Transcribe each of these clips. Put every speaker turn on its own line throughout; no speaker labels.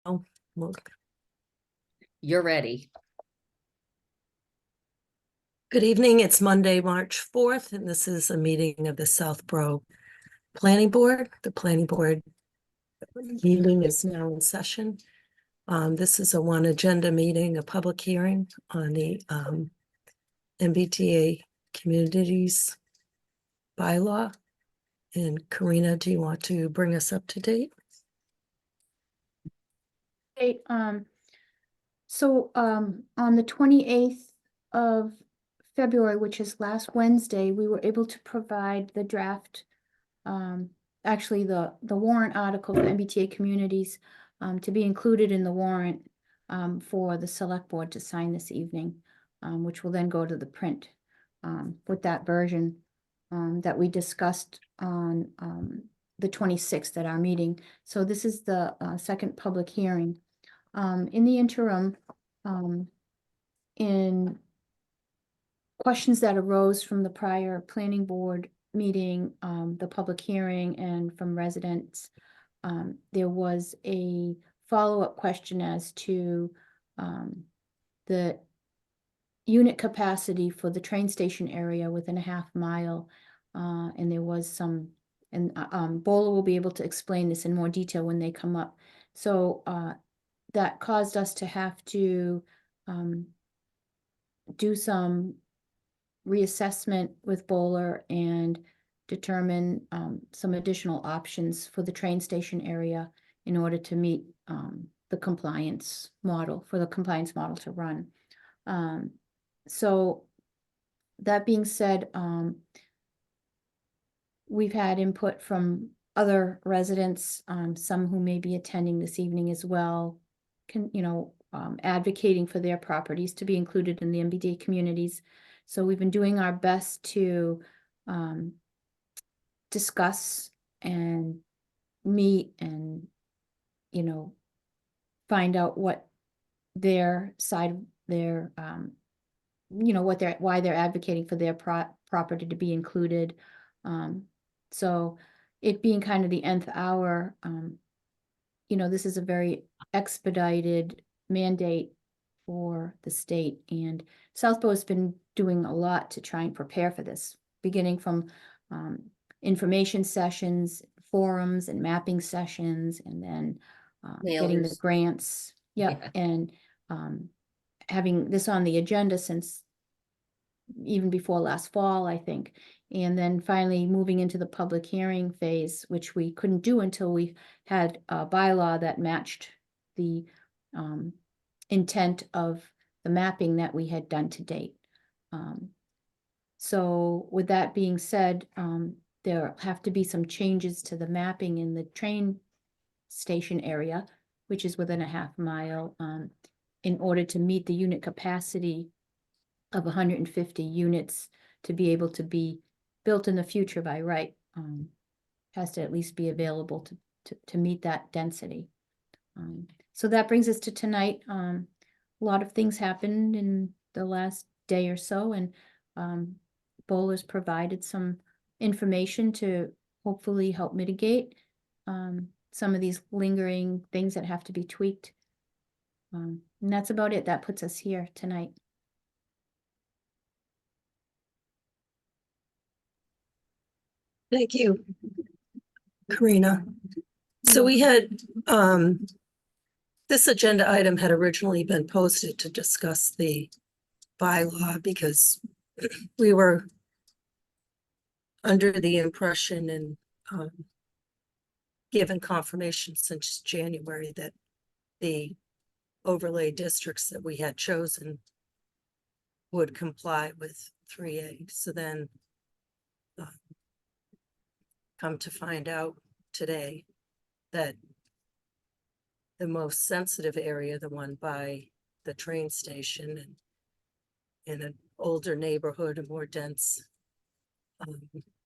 Look.
You're ready.
Good evening. It's Monday, March 4th, and this is a meeting of the Southborough Planning Board. The Planning Board meeting is now in session. This is a one agenda meeting, a public hearing on the MBTA Communities bylaw. And Karina, do you want to bring us up to date?
Okay, on the 28th of February, which is last Wednesday, we were able to provide the draft, actually the warrant article for MBTA communities, to be included in the warrant, for the select board to sign this evening, which will then go to the print, with that version, that we discussed on, the 26th at our meeting. So this is the, second public hearing. In the interim, in questions that arose from the prior planning board meeting, the public hearing, and from residents, there was a follow-up question as to the unit capacity for the train station area within a half mile. And there was some, and Bola will be able to explain this in more detail when they come up. So that caused us to have to do some reassessment with Bowler and determine some additional options for the train station area in order to meet the compliance model, to run. So that being said, we've had input from other residents, some who may be attending this evening as well, advocating for their properties to be included in the MBTA communities. So we've been doing our best to discuss and meet and, find out what their side, why they're advocating for their property to be included. So it being kind of the nth hour, this is a very expedited mandate for the state, and Southborough has been doing a lot to try and prepare for this, beginning from information sessions, forums, and mapping sessions, and then getting the grants. Yep.
Yeah.
And having this on the agenda since even before last fall, I think. And then finally moving into the public hearing phase, which we couldn't do until we had a bylaw that matched the intent of the mapping that we had done to date. So with that being said, there have to be some changes to the mapping in the train station area, which is within a half mile, in order to meet the unit capacity of 150 units to be able to be built in the future by right. Has to at least be available to meet that density. So that brings us to tonight. A lot of things happened in the last day or so, and Bowler's provided some information to hopefully help mitigate some of these lingering things that have to be tweaked. And that's about it. That puts us here tonight.
Thank you, Karina. So we had, this agenda item had originally been posted to discuss the bylaw because we were under the impression and given confirmation since January that the overlay districts that we had chosen would comply with 3A. So then come to find out today that the most sensitive area, the one by the train station and in an older neighborhood, a more dense,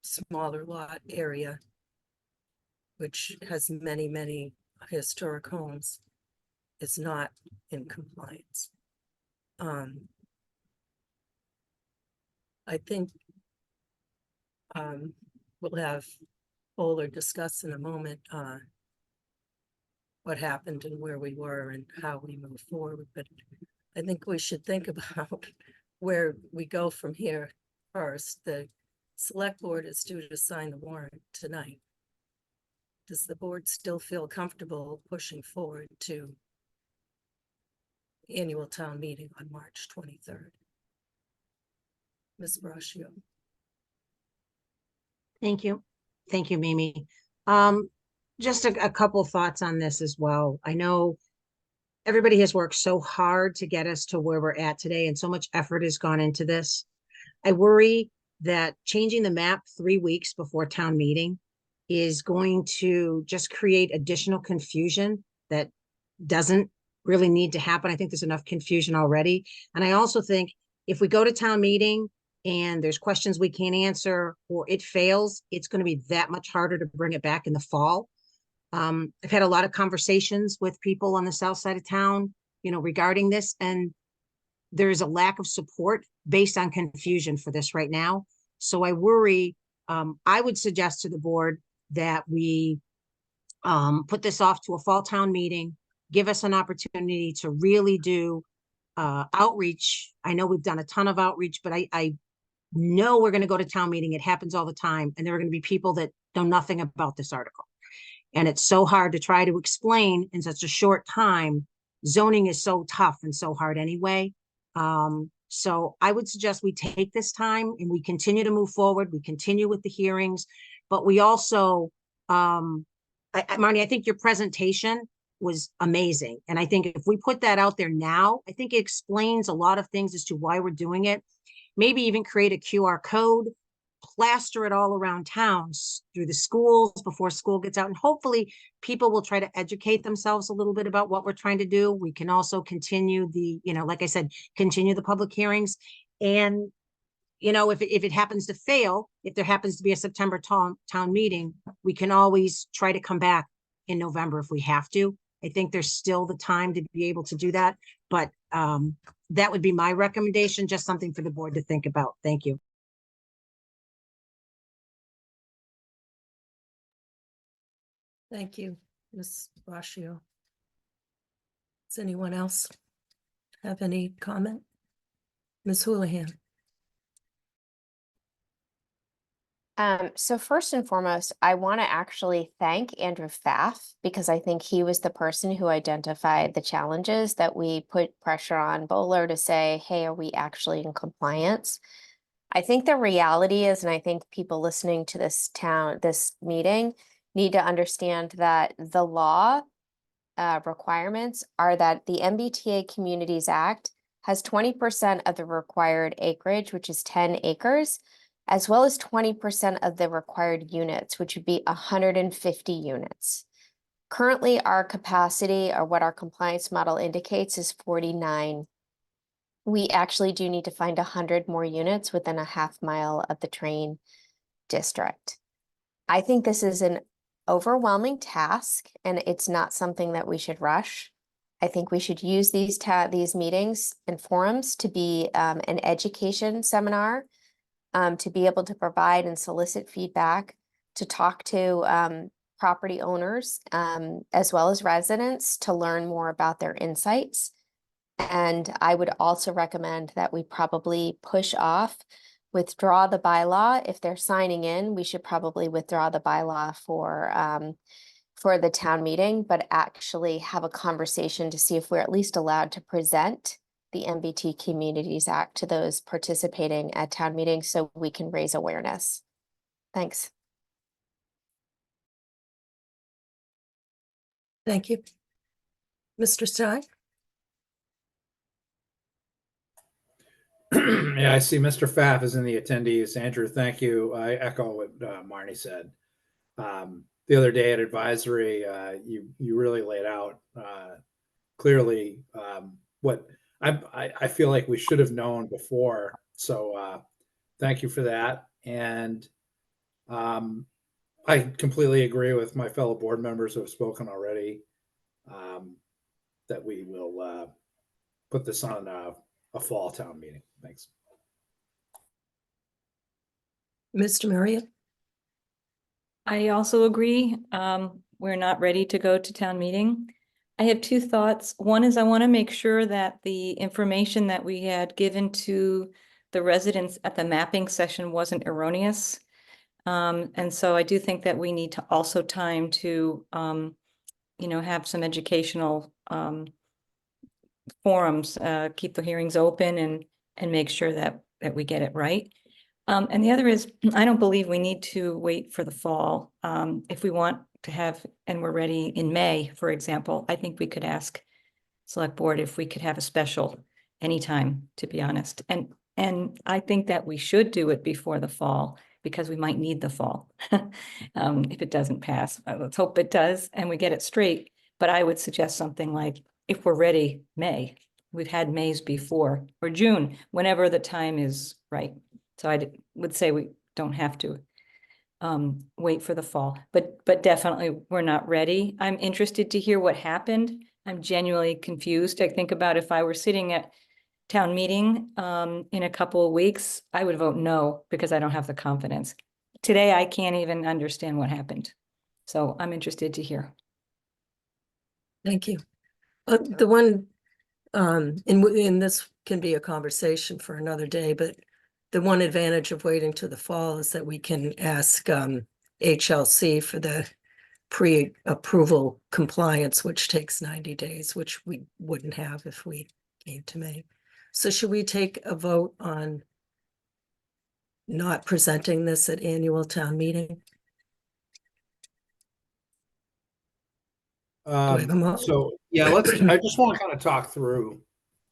smaller lot area, which has many, many historic homes, is not in compliance. I think we'll have Bowler discuss in a moment what happened and where we were and how we move forward, but I think we should think about where we go from here first. The select board is due to sign the warrant tonight. Does the board still feel comfortable pushing forward to annual town meeting on March 23rd? Ms. Braccio.
Thank you. Thank you, Mimi. Just a couple thoughts on this as well. I know everybody has worked so hard to get us to where we're at today, and so much effort has gone into this. I worry that changing the map 3 weeks before town meeting is going to just create additional confusion that doesn't really need to happen. I think there's enough confusion already. And I also think if we go to town meeting and there's questions we can't answer or it fails, it's going to be that much harder to bring it back in the fall. I've had a lot of conversations with people on the south side of town, regarding this, and there's a lack of support based on confusion for this right now. So I worry, I would suggest to the board that we put this off to a fall town meeting, give us an opportunity to really do outreach. I know we've done a ton of outreach, but I know we're going to go to town meeting. It happens all the time. And there are going to be people that know nothing about this article. And it's so hard to try to explain in such a short time. Zoning is so tough and so hard anyway. So I would suggest we take this time and we continue to move forward. We continue with the hearings, but we also, Marnie, I think your presentation was amazing. And I think if we put that out there now, I think it explains a lot of things as to why we're doing it. Maybe even create a QR code, plaster it all around towns through the schools before school gets out. And hopefully people will try to educate themselves a little bit about what we're trying to do. We can also continue the, like I said, continue the public hearings. And, if it happens to fail, if there happens to be a September town meeting, we can always try to come back in November if we have to. I think there's still the time to be able to do that. But that would be my recommendation, just something for the board to think about. Thank you.
Thank you, Ms. Braccio. Does anyone else have any comment? Ms. Houlihan.
So first and foremost, I want to actually thank Andrew Pfaff because I think he was the person who identified the challenges that we put pressure on Bowler to say, hey, are we actually in compliance? I think the reality is, and I think people listening to this meeting need to understand that the law requirements are that the MBTA Communities Act has 20% of the required acreage, which is 10 acres, as well as 20% of the required units, which would be 150 units. Currently, our capacity, or what our compliance model indicates, is 49. We actually do need to find 100 more units within a half mile of the train district. I think this is an overwhelming task, and it's not something that we should rush. I think we should use these meetings and forums to be an education seminar, to be able to provide and solicit feedback, to talk to property owners as well as residents to learn more about their insights. And I would also recommend that we probably withdraw the bylaw. If they're signing in, we should probably withdraw the bylaw for the town meeting, but actually have a conversation to see if we're at least allowed to present the MBTA Communities Act to those participating at town meetings so we can raise awareness. Thanks.
Thank you. Mr. Stein?
Yeah, I see Mr. Pfaff is in the attendees. Andrew, thank you. I echo what Marnie said. The other day at advisory, you really laid out clearly what I feel like we should have known before. So thank you for that. And I completely agree with my fellow board members who have spoken already, that we will put this on a fall town meeting. Thanks.
Mr. Marriott?
I also agree. We're not ready to go to town meeting. I have two thoughts. One is I want to make sure that the information that we had given to the residents at the mapping session wasn't erroneous. And so I do think that we need to also time to, have some educational, forums, keep the hearings open and make sure that we get it right. And the other is, I don't believe we need to wait for the fall. If we want to have, and we're ready in May, for example, I think we could ask select board if we could have a special anytime, to be honest. And I think that we should do it before the fall because we might need the fall. If it doesn't pass, let's hope it does and we get it straight. But I would suggest something like, if we're ready, May. We've had Mays before, or June, whenever the time is right. So would say we don't have to wait for the fall, but definitely we're not ready. I'm interested to hear what happened. I'm genuinely confused. I think about if I were sitting at town meeting in a couple of weeks, I would vote no because I don't have the confidence. Today, I can't even understand what happened. So I'm interested to hear.
Thank you. The one, and this can be a conversation for another day, but the one advantage of waiting to the fall is that we can ask HLC for the pre-approval compliance, which takes 90 days, which we wouldn't have if we came to May. So should we take a vote on not presenting this at annual town meeting? Do I have a mo-
So, yeah, I just want to kind of talk through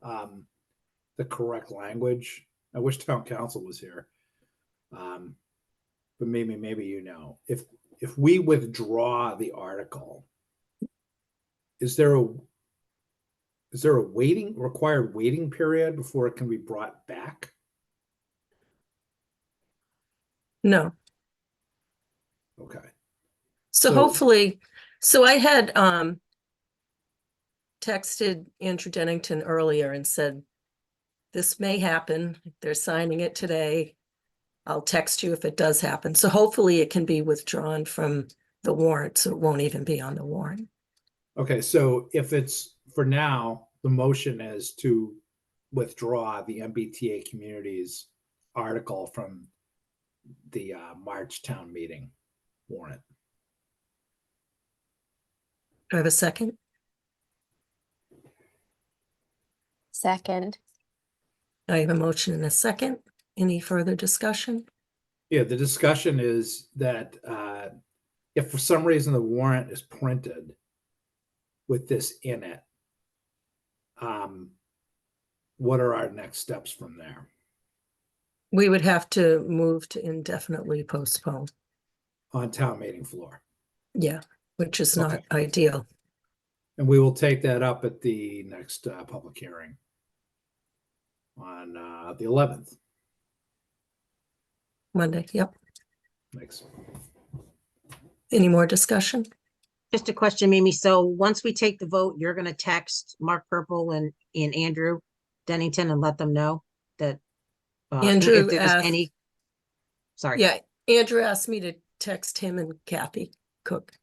the correct language. I wish town council was here. But maybe if we withdraw the article, is there a required waiting period before it can be brought back?
No.
Okay.
So
So-
hopefully, so I had texted Andrew Dennington earlier and said, this may happen. They're signing it today. I'll text you if it does happen. So hopefully it can be withdrawn from the warrant, so it won't even be on the warrant.
Okay, so if it's, for now, the motion is to withdraw the MBTA communities article from the March town meeting warrant.
Do I have a second?
Second.
I have a motion and a second. Any further discussion?
Yeah, the discussion is that if for some reason the warrant is printed with this in it, what are our next steps from there
We would have to move to indefinitely postpone.
on town meeting floor?
Yeah, which is not
Okay.
ideal.
And we will take that up at the next public hearing on the 11th.
Monday, yep.
Thanks.
Any more discussion?
Just a question, Mimi. So once we take the vote, you're gonna text Mark Purple and Andrew Dennington and let them know that
Andrew
if there's
asked-
any. Sorry.
Yeah, Andrew asked me to text him and Kathy Cook.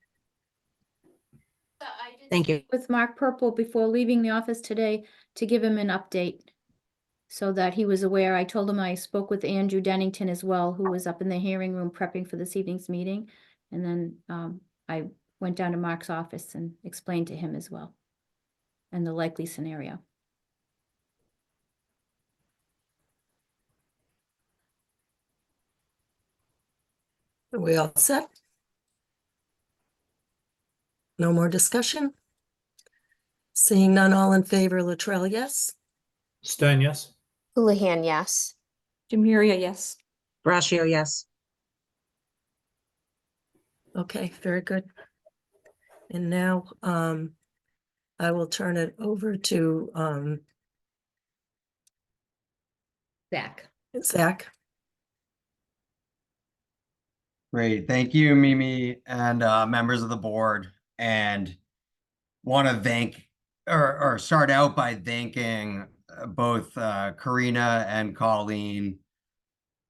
Thank you.
With Mark Purple before leaving the office today to give him an update so that he was aware. I told him I spoke with Andrew Dennington as well, who was up in the hearing room prepping for this evening's meeting. And then I went down to Mark's office and explained to him as well and the likely scenario.
Are we all set? No more discussion? Seeing none, all in favor, Latrell, yes?
Stein, yes?
Houlihan, yes.
Jamiria, yes.
Brascio, yes.
Okay, very good. And now, I will turn it over to,
Zach.
Zach.
Great. Thank you, Mimi, and members of the board. And want to thank or start out by thanking both Karina and Colleen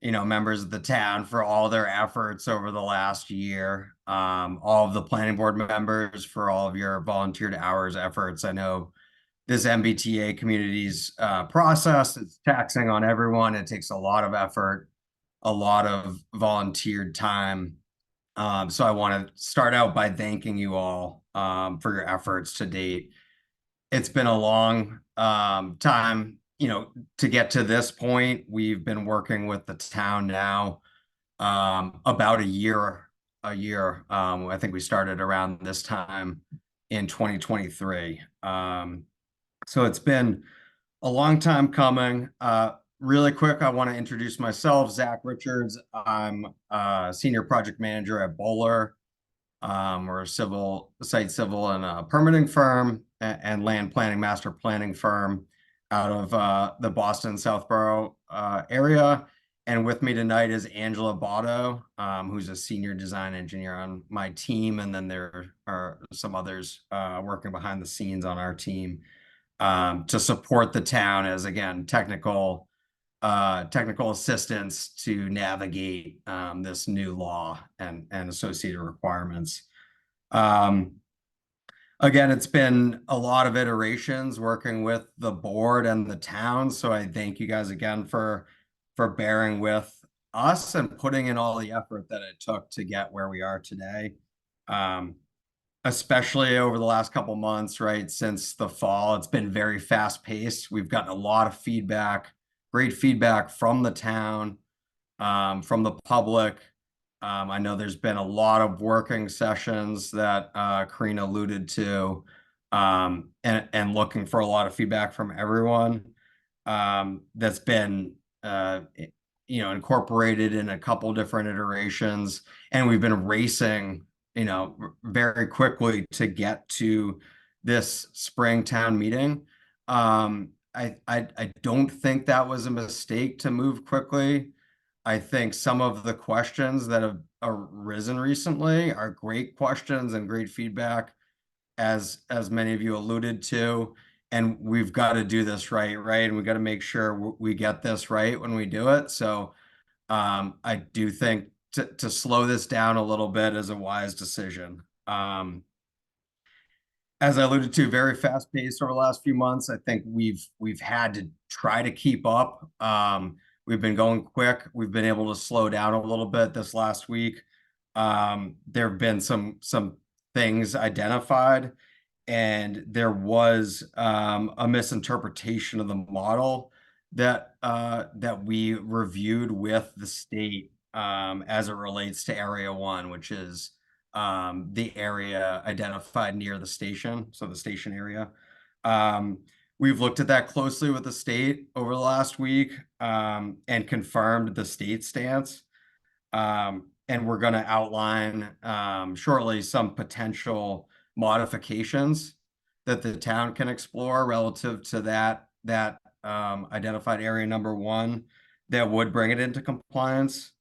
members of the town for all their efforts over the last year. All of the planning board members for all of your volunteered hours efforts. I know this MBTA community's process is taxing on everyone. It takes a lot of effort, a lot of volunteered time. So I want to start out by thanking you all for your efforts to date. It's been a long time, to get to this point. We've been working with the town now about a year. I think we started around this time in 2023. So it's been a long time coming. Really quick, I want to introduce myself, Zach Richards. I'm a senior project manager at Bowler. We're a site civil and permitting firm and land planning, master planning firm out of the Boston Southborough area. And with me tonight is Angela Botto, who's a senior design engineer on my team. And then there are some others working behind the scenes on our team to support the town as, again, technical assistance to navigate this new law and associated requirements. Again, it's been a lot of iterations working with the board and the town. So I thank you guys again for bearing with us and putting in all the effort that it took to get where we are today. Especially over the last couple months, right? Since the fall, it's been very fast paced. We've gotten a lot of feedback, great feedback from the town, from the public. I know there's been a lot of working sessions that Karina alluded to, and looking for a lot of feedback from everyone. That's been incorporated in a couple different iterations, and we've been racing very quickly to get to this spring town meeting. I don't think that was a mistake to move quickly. I think some of the questions that have arisen recently are great questions and great feedback, as many of you alluded to. And we've got to do this right? And we've got to make sure we get this right when we do it. So I do think to slow this down a little bit is a wise decision. As I alluded to, very fast paced over the last few months. I think we've had to try to keep up. We've been going quick. We've been able to slow down a little bit this last week. There have been some things identified, and there was a misinterpretation of the model that we reviewed with the state as it relates to Area 1, which is the area identified near the station, so the station area. We've looked at that closely with the state over the last week and confirmed the state stance. And we're going to outline shortly some potential modifications that the town can explore relative to that identified area number 1 that would bring it into compliance.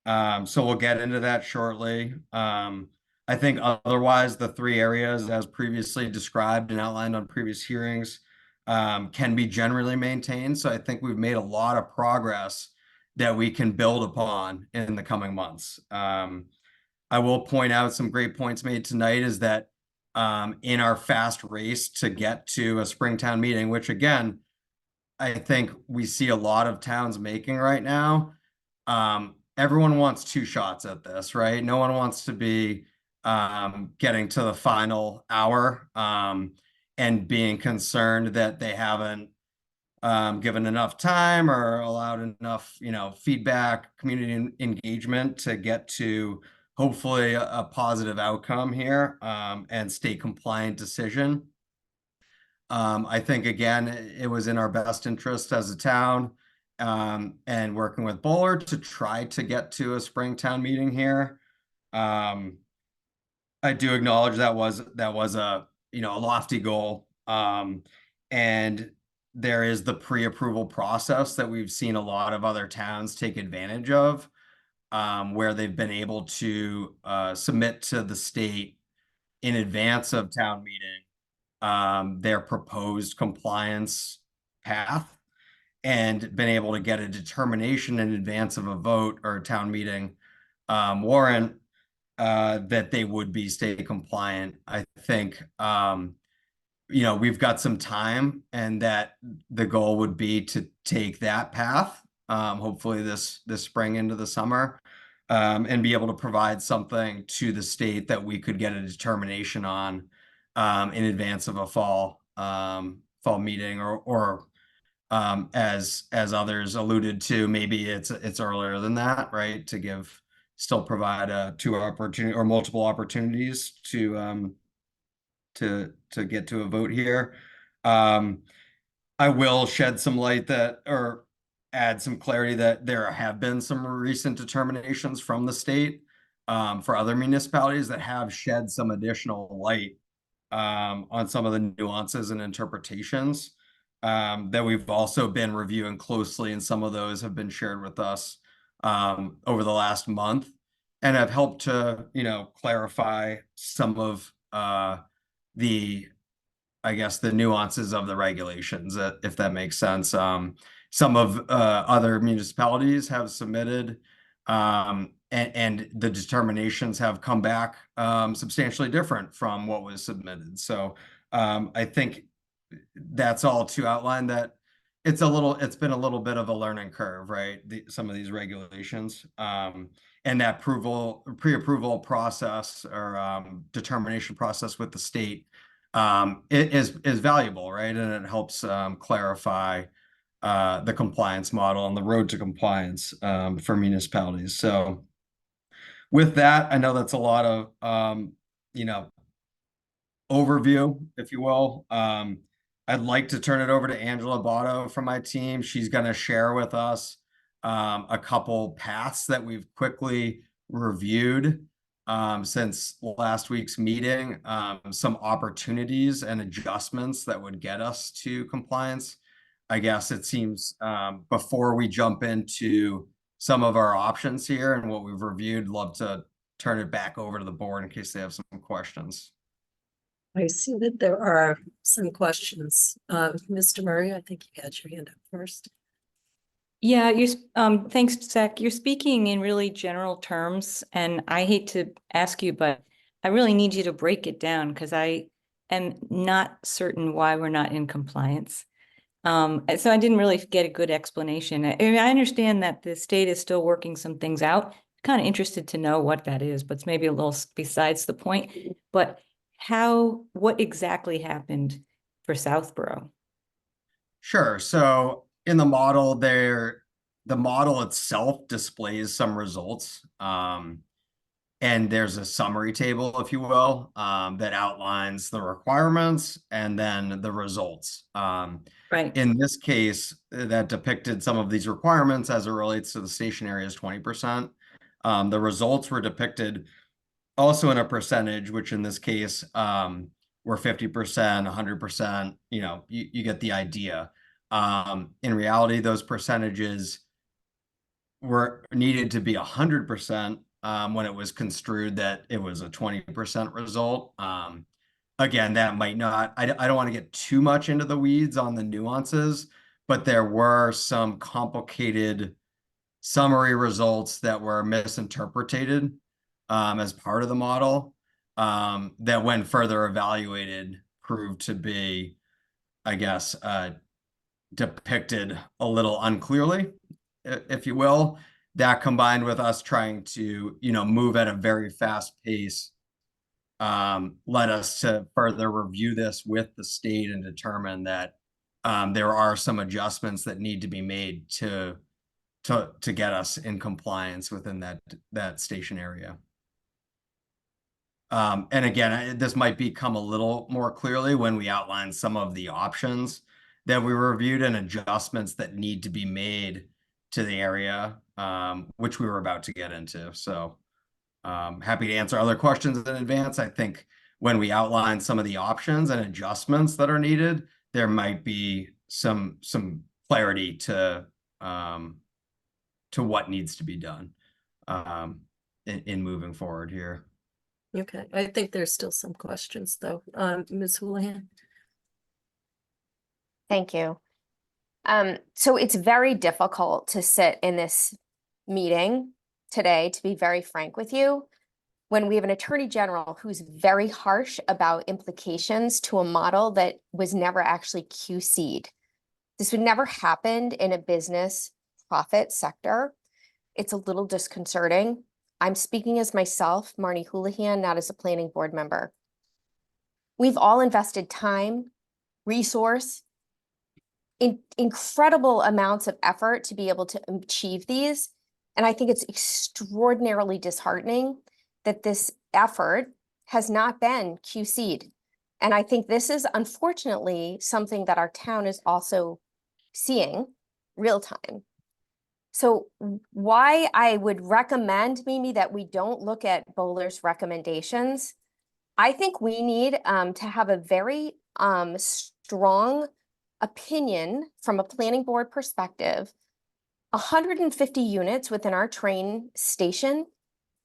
So we'll get into that shortly. I think otherwise the 3 areas as previously described and outlined on previous hearings can be generally maintained. So I think we've made a lot of progress that we can build upon in the coming months. I will point out some great points made tonight is that in our fast race to get to a Springtown meeting, which again, I think we see a lot of towns making right now. Everyone wants 2 shots at this, right? No one wants to be getting to the final hour and being concerned that they haven't given enough time or allowed enough, feedback, community engagement to get to hopefully a positive outcome here and state compliant decision. I think, again, it was in our best interest as a town and working with Bowler to try to get to a Springtown meeting here. I do acknowledge that was a lofty goal, and there is the pre-approval process that we've seen a lot of other towns take advantage of, where they've been able to submit to the state in advance of town meeting their proposed compliance path. and been able to get a determination in advance of a vote or a town meeting warrant that they would be state compliant. I think, we've got some time, and that the goal would be to take that path, hopefully this spring into the summer, and be able to provide something to the state that we could get a determination on in advance of a fall meeting, or as others alluded to, maybe it's earlier than that, right? To still provide two opportunity or multiple opportunities to get to a vote here. I will shed some light or add some clarity that there have been some recent determinations from the state for other municipalities that have shed some additional light on some of the nuances and interpretations that we've also been reviewing closely, and some of those have been shared with us over the last month, and have helped to, clarify some of the nuances of the regulations, if that makes sense. Some of other municipalities have submitted, and the determinations have come back substantially different from what was submitted. So I think that's all to outline that it's been a little bit of a learning curve, right? Some of these regulations, and that pre-approval process or determination process with the state it is valuable, right? And it helps clarify the compliance model and the road to compliance for municipalities. So with that, I know that's a lot of overview, if you will. I'd like to turn it over to Angela Botto from my team. She's going to share with us a couple paths that we've quickly reviewed since last week's meeting, some opportunities and adjustments that would get us to compliance. I guess it seems before we jump into some of our options here and what we've reviewed, love to turn it back over to the board in case they have some questions.
I see that there are some questions. Mr. Murray, I think you had your hand up first.
Yeah, thanks, Zach. You're speaking in really general terms, and I hate to ask you, but I really need you to break it down because I am not certain why we're not in compliance. So I didn't really get a good explanation. I mean, I understand that the state is still working some things out. Kind of interested to know what that is, but it's maybe a little besides the point. But what exactly happened for Southborough?
Sure. So in the model the model itself displays some results. And there's a summary table, if you will, that outlines the requirements and then the results.
Right.
In this case, that depicted some of these requirements as it relates to the station area is 20%. The results were depicted also in a percentage, which in this case were 50%, 100%, you get the idea. In reality, those percentages were needed to be 100% when it was construed that it was a 20% result. Again, that might not, I don't want to get too much into the weeds on the nuances, but there were some complicated summary results that were misinterpreted as part of the model that when further evaluated proved to be, I guess, depicted a little unclearly, if you will. That combined with us trying to, move at a very fast pace led us to further review this with the state and determine that there are some adjustments that need to be made to get us in compliance within that station area. And again, this might become a little more clearly when we outline some of the options that we reviewed and adjustments that need to be made to the area, which we were about to get into. So happy to answer other questions in advance. I think when we outline some of the options and adjustments that are needed, there might be some clarity to what needs to be done in moving forward here.
Okay, I think there's still some questions though. Ms. Houlihan?
Thank you. So it's very difficult to sit in this meeting today, to be very frank with you, when we have an attorney general who's very harsh about implications to a model that was never actually QC'd. This would never happen in a business profit sector. It's a little disconcerting. I'm speaking as myself, Marnie Houlihan, not as a planning board member. We've all invested time, resource, incredible amounts of effort to be able to achieve these. And I think it's extraordinarily disheartening that this effort has not been QC'd. And I think this is unfortunately something that our town is also seeing real time. So why I would recommend, Mimi, that we don't look at Bowler's recommendations, I think we need to have a very strong opinion from a planning board perspective. 150 units within our train station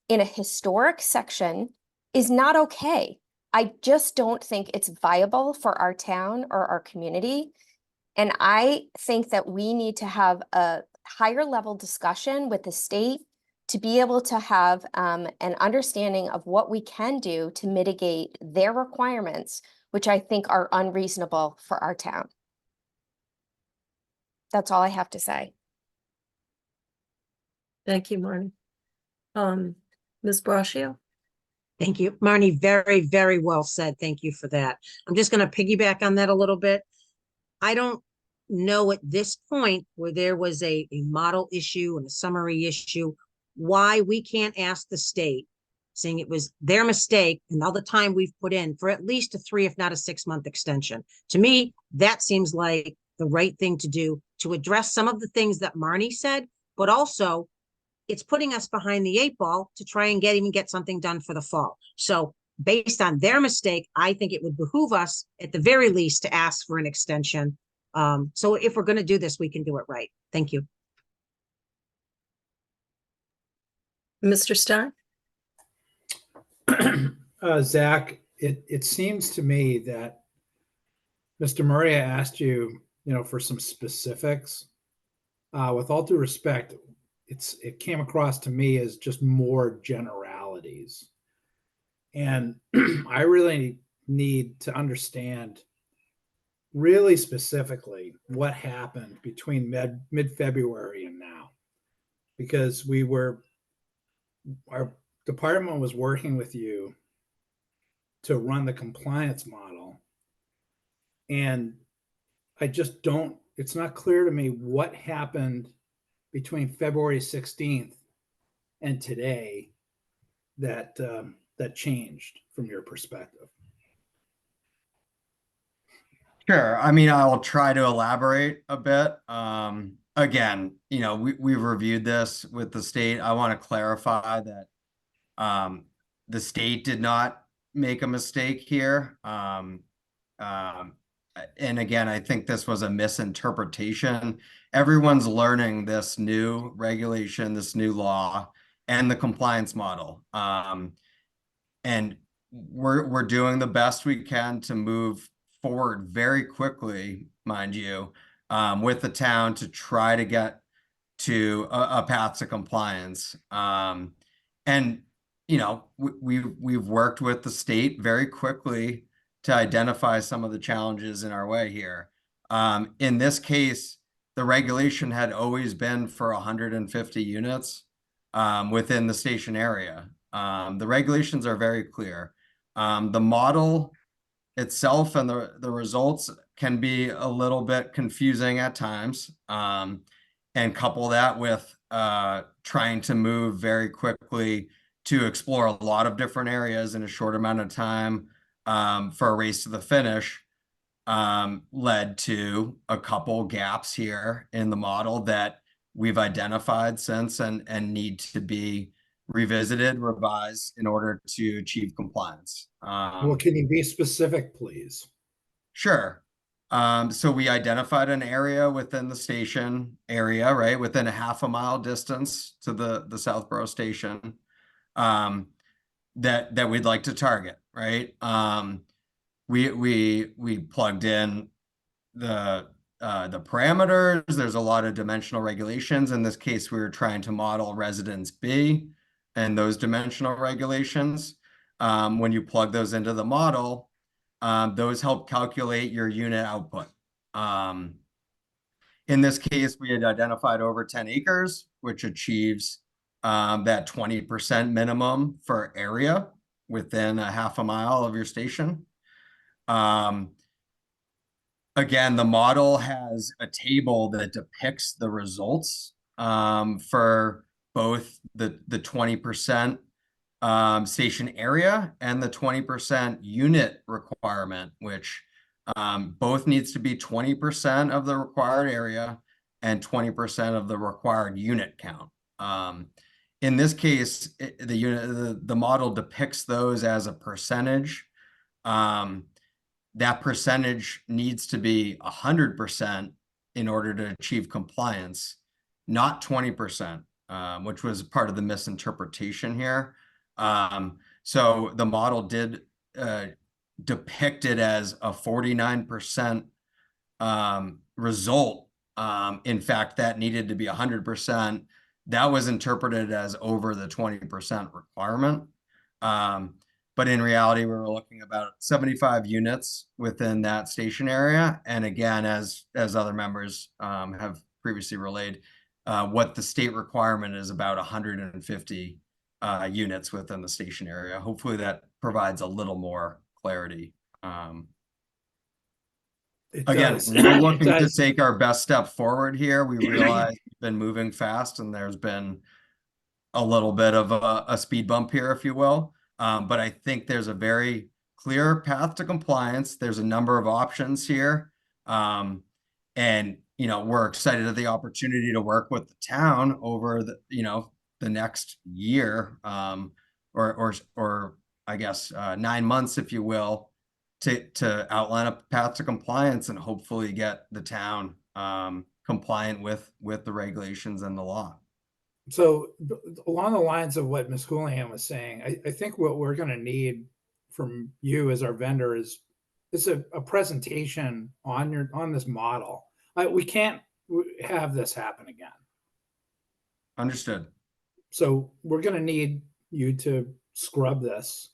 in a historic section is not okay. I just don't think it's viable for our town or our community. And I think that we need to have a higher level discussion with the state to be able to have an understanding of what we can do to mitigate their requirements, which I think are unreasonable for our town. That's all I have to say.
Thank you, Marnie. Ms. Braccio?
Thank you, Marnie. Very, very well said. Thank you for that. I'm just going to piggyback on that a little bit. I don't know at this point where there was a model issue and a summary issue, why we can't ask the state, saying it was their mistake and all the time we've put in for at least a 3, if not a 6-month extension. To me, that seems like the right thing to do to address some of the things that Marnie said, but also it's putting us behind the 8 ball to try and even get something done for the fall. So based on their mistake, I think it would behoove us at the very least to ask for an extension. So if we're going to do this, we can do it right. Thank you.
Mr. Starr?
Zach, it seems to me that Mr. Murray asked you, for some specifics. With all due respect, it came across to me as just more generalities. And I really need to understand really specifically what happened between mid-February and now, because our department was working with you to run the compliance model. And I just it's not clear to me what happened between February 16th and today that changed from your perspective.
Sure. I mean, I will try to elaborate a bit. Again, we've reviewed this with the state. I want to clarify that the state did not make a mistake here. And again, I think this was a misinterpretation. Everyone's learning this new regulation, this new law, and the compliance model. And we're doing the best we can to move forward very quickly, mind you, with the town to try to get to a path to compliance. And we've worked with the state very quickly to identify some of the challenges in our way here. In this case, the regulation had always been for 150 units within the station area. The regulations are very clear. The model itself and the results can be a little bit confusing at times, and couple that with trying to move very quickly to explore a lot of different areas in a short amount of time for a race to the finish led to a couple gaps here in the model that we've identified since and need to be revisited, revised in order to achieve compliance.
Well, can you be specific, please?
Sure. So we identified an area within the station area, right, within a half a mile distance to the Southborough station, that we'd like to target, right? We plugged in the the parameters. There's a lot of dimensional regulations. In this case, we were trying to model residence B and those dimensional regulations. When you plug those into the model, those help calculate your unit output. In this case, we had identified over 10 acres, which achieves that 20% minimum for area within a half a mile of your station. Again, the model has a table that depicts the results for both the 20% station area and the 20% unit requirement, which both needs to be 20% of the required area and 20% of the required unit count. In this case, the model depicts those as a percentage. That percentage needs to be 100% in order to achieve compliance, not 20%, which was part of the misinterpretation here. So the model did depict it as a 49% result. In fact, that needed to be 100%. That was interpreted as over the 20% requirement. But in reality, we were looking about 75 units within that station area. And again, as other members have previously relayed, what the state requirement is about 150 units within the station area. Hopefully that provides a little more clarity.
It
Again,
does.
we're
It
looking to
does.
take our best step forward here. We realize we've been moving fast and there's been a little bit of a speed bump here, if you will. But I think there's a very clear path to compliance. There's a number of options here. And, you know, we're excited at the opportunity to work with the town over the, you know, the next year, or I guess 9 months, if you will, to outline a path to compliance and hopefully get the town compliant with the regulations and the law.
So along the lines of what Ms. Houlihan was saying, I think what we're going to need from you as our vendor is a presentation on this model. We can't have this happen again.
Understood.
So we're going to need you to scrub this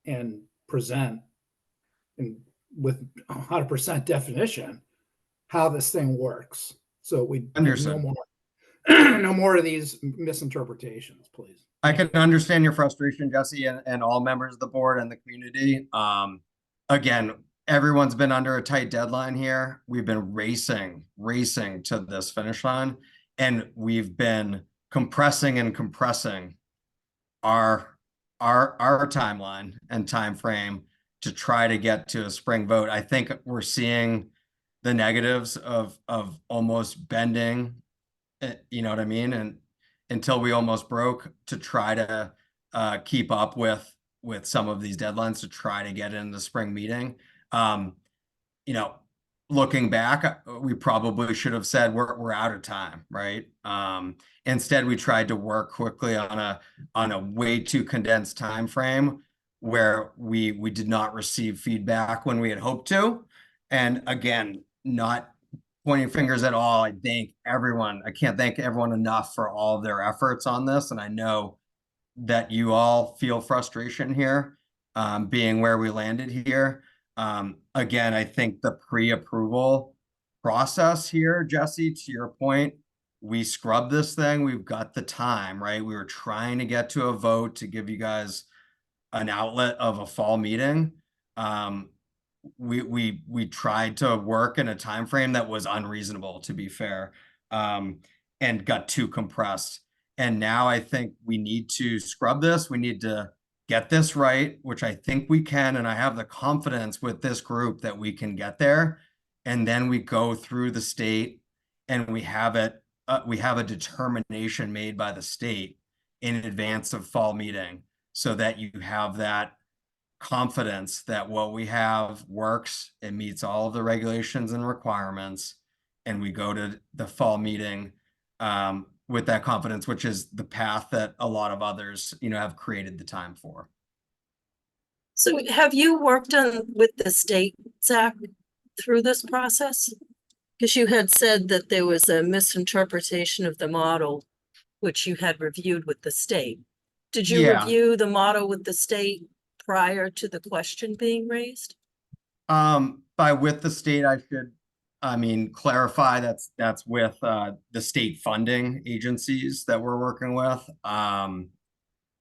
and present and with 100% definition how this thing works. So we
Understood.
no more of these misinterpretations, please.
I can understand your frustration, Jesse, and all members of the board and the community. Again, everyone's been under a tight deadline here. We've been racing to this finish line, and we've been compressing our timeline and time frame to try to get to a spring vote. I think we're seeing the negatives of almost bending, you know what I mean? And until we almost broke to try to keep up with some of these deadlines to try to get in the spring meeting. You know, looking back, we probably should have said we're out of time, right? Instead, we tried to work quickly on a way too condensed time frame where we did not receive feedback when we had hoped to. And again, not pointing fingers at all. I can't thank everyone enough for all of their efforts on this. And I know that you all feel frustration here, being where we landed here. Again, I think the pre-approval process here, Jesse, to your point, we scrubbed this thing. We've got the time, right? We were trying to get to a vote to give you guys an outlet of a fall meeting. We tried to work in a time frame that was unreasonable, to be fair, and got too compressed. And now I think we need to scrub this. We need to get this right, which I think we can. And I have the confidence with this group that we can get there. And then we go through the state and we have it. We have a determination made by the state in advance of fall meeting so that you have that confidence that what we have works, it meets all of the regulations and requirements, and we go to the fall meeting with that confidence, which is the path that a lot of others, you know, have created the time for.
So have you worked with the state, Zach, through this process? Because you had said that there was a misinterpretation of the model, which you had reviewed with the state. Did you
Yeah.
review the model with the state prior to the question being raised?
By with the state, I mean, clarify that's with the state funding agencies that we're working with.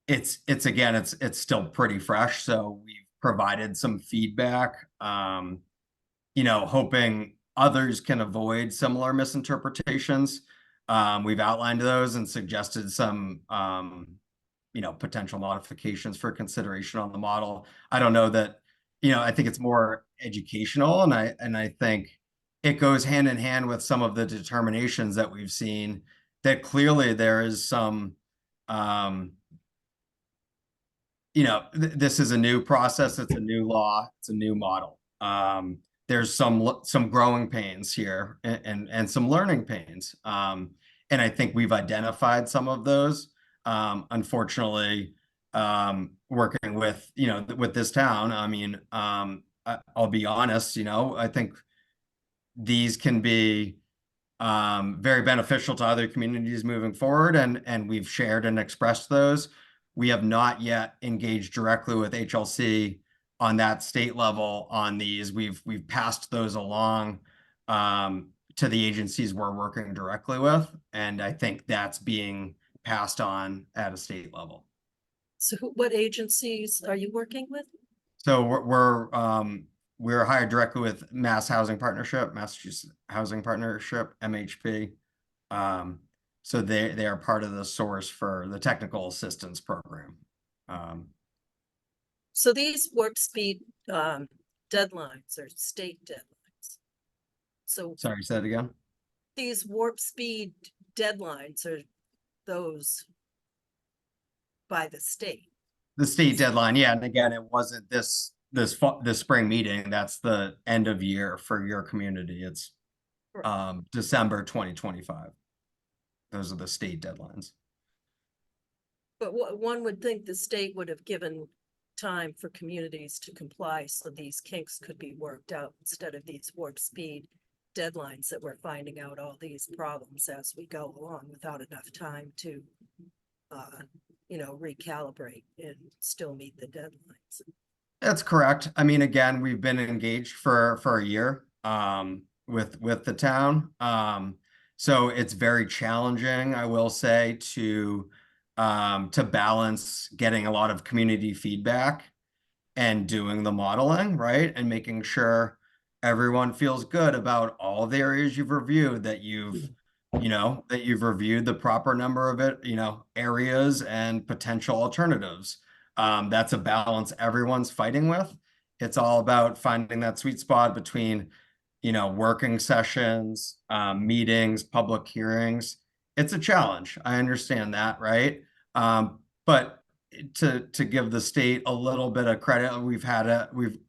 It's again, it's still pretty fresh, so we've provided some feedback. You know, hoping others can avoid similar misinterpretations. We've outlined those and suggested some you know, potential modifications for consideration on the model. I don't know that, you know, I think it's more educational, and I think it goes hand in hand with some of the determinations that we've seen that clearly there is some you know, this is a new process, it's a new law, it's a new model. There's some growing pains here and some learning pains. And I think we've identified some of those. Unfortunately, working with, you know, with this town, I mean, I'll be honest, you know, I think these can be very beneficial to other communities moving forward, and we've shared and expressed those. We have not yet engaged directly with HLC on that state level on these. We've passed those along to the agencies we're working directly with, and I think that's being passed on at a state level.
So what agencies are you working with?
So we're hired directly with Massachusetts Housing Partnership, MHP. So they are part of the source for the technical assistance program.
So these warp speed deadlines are state deadlines. So
Sorry, say that again.
these warp speed deadlines are those by the state.
The state deadline, yeah, and again, it wasn't this spring meeting. That's the end of year for your community. It's December 2025. Those are the state deadlines.
But one would think the state would have given time for communities to comply so these kinks could be worked out instead of these warp speed deadlines that we're finding out all these problems as we go along without enough time to you know, recalibrate and still meet the deadlines.
That's correct. I mean, again, we've been engaged for a year with the town. So it's very challenging, I will say, to balance getting a lot of community feedback and doing the modeling, right? And making sure everyone feels good about all the areas you've reviewed, that you've reviewed the proper number of areas and potential alternatives. That's a balance everyone's fighting with. It's all about finding that sweet spot between, you know, working sessions, meetings, public hearings. It's a challenge. I understand that, right? But to give the state a little bit of credit,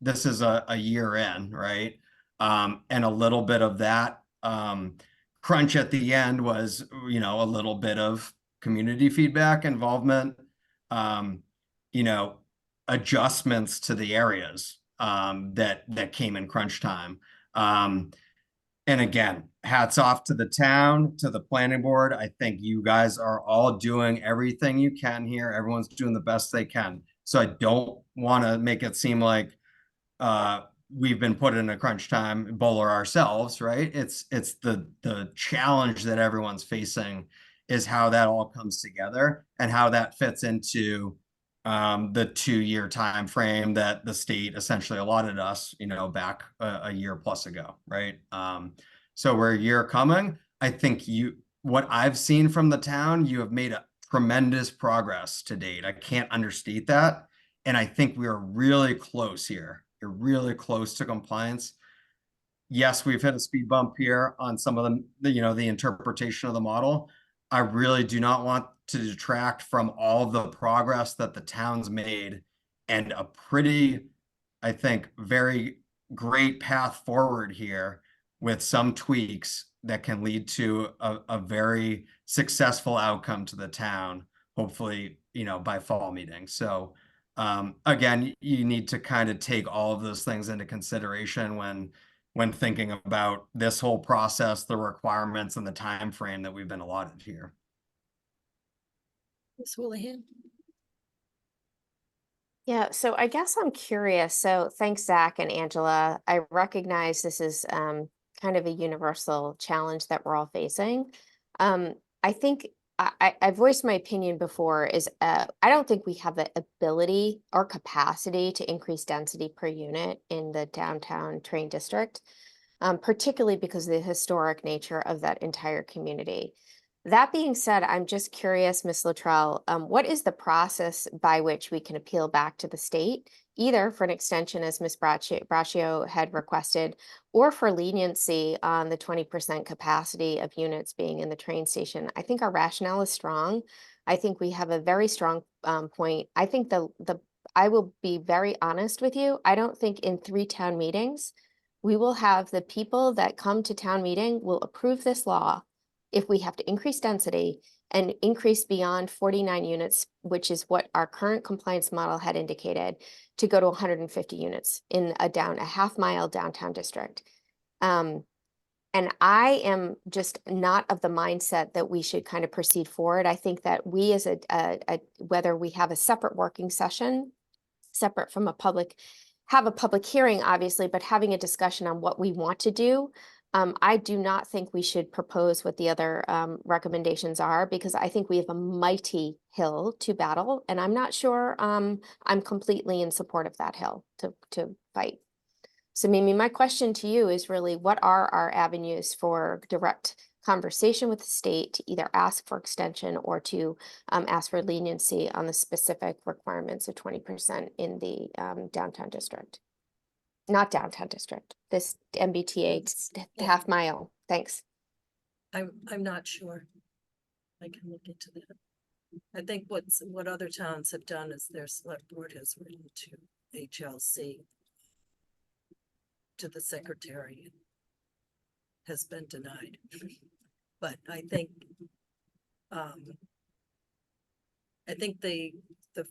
this is a year in, right? And a little bit of that crunch at the end was, you know, a little bit of community feedback, involvement, you know, adjustments to the areas that came in crunch time. And again, hats off to the town, to the planning board. I think you guys are all doing everything you can here. Everyone's doing the best they can. So I don't want to make it seem like we've been put in a crunch time bowler ourselves, right? It's the challenge that everyone's facing is how that all comes together and how that fits into the 2-year time frame that the state essentially allotted us, you know, back a year plus ago, right? So we're a year coming. I think what I've seen from the town, you have made a tremendous progress to date. I can't understate that. And I think we are really close here. You're really close to compliance. Yes, we've hit a speed bump here on some of the interpretation of the model. I really do not want to detract from all of the progress that the town's made and a pretty, I think, very great path forward here with some tweaks that can lead to a very successful outcome to the town, hopefully, you know, by fall meeting. So again, you need to kind of take all of those things into consideration when when thinking about this whole process, the requirements and the time frame that we've been allotted here.
Ms. Houlihan?
Yeah, so I guess I'm curious. So thanks, Zach and Angela. I recognize this is kind of a universal challenge that we're all facing. I think I voiced my opinion before is I don't think we have the ability or capacity to increase density per unit in the downtown train district, particularly because of the historic nature of that entire community. That being said, I'm just curious, Ms. Luttrell, what is the process by which we can appeal back to the state, either for an extension as Ms. Braccio had requested, or for leniency on the 20% capacity of units being in the train station? I think our rationale is strong. I think we have a very strong point. I think I will be very honest with you. I don't think in 3 town meetings, we will have the people that come to town meeting will approve this law if we have to increase density and increase beyond 49 units, which is what our current compliance model had indicated, to go to 150 units in a half-mile downtown district. And I am just not of the mindset that we should kind of proceed forward. I think that we as whether we have a separate working session, separate from have a public hearing, obviously, but having a discussion on what we want to do. I do not think we should propose what the other recommendations are, because I think we have a mighty hill to battle, and I'm not sure I'm completely in support of that hill to fight. So Mimi, my question to you is really, what are our avenues for direct conversation with the state to either ask for extension or to ask for leniency on the specific requirements of 20% in the downtown district? Not downtown district, this MBTA half mile. Thanks.
I'm not sure. I can look into that. I think what other towns have done is their select board has written to HLC, to the secretary, has been denied. But I think the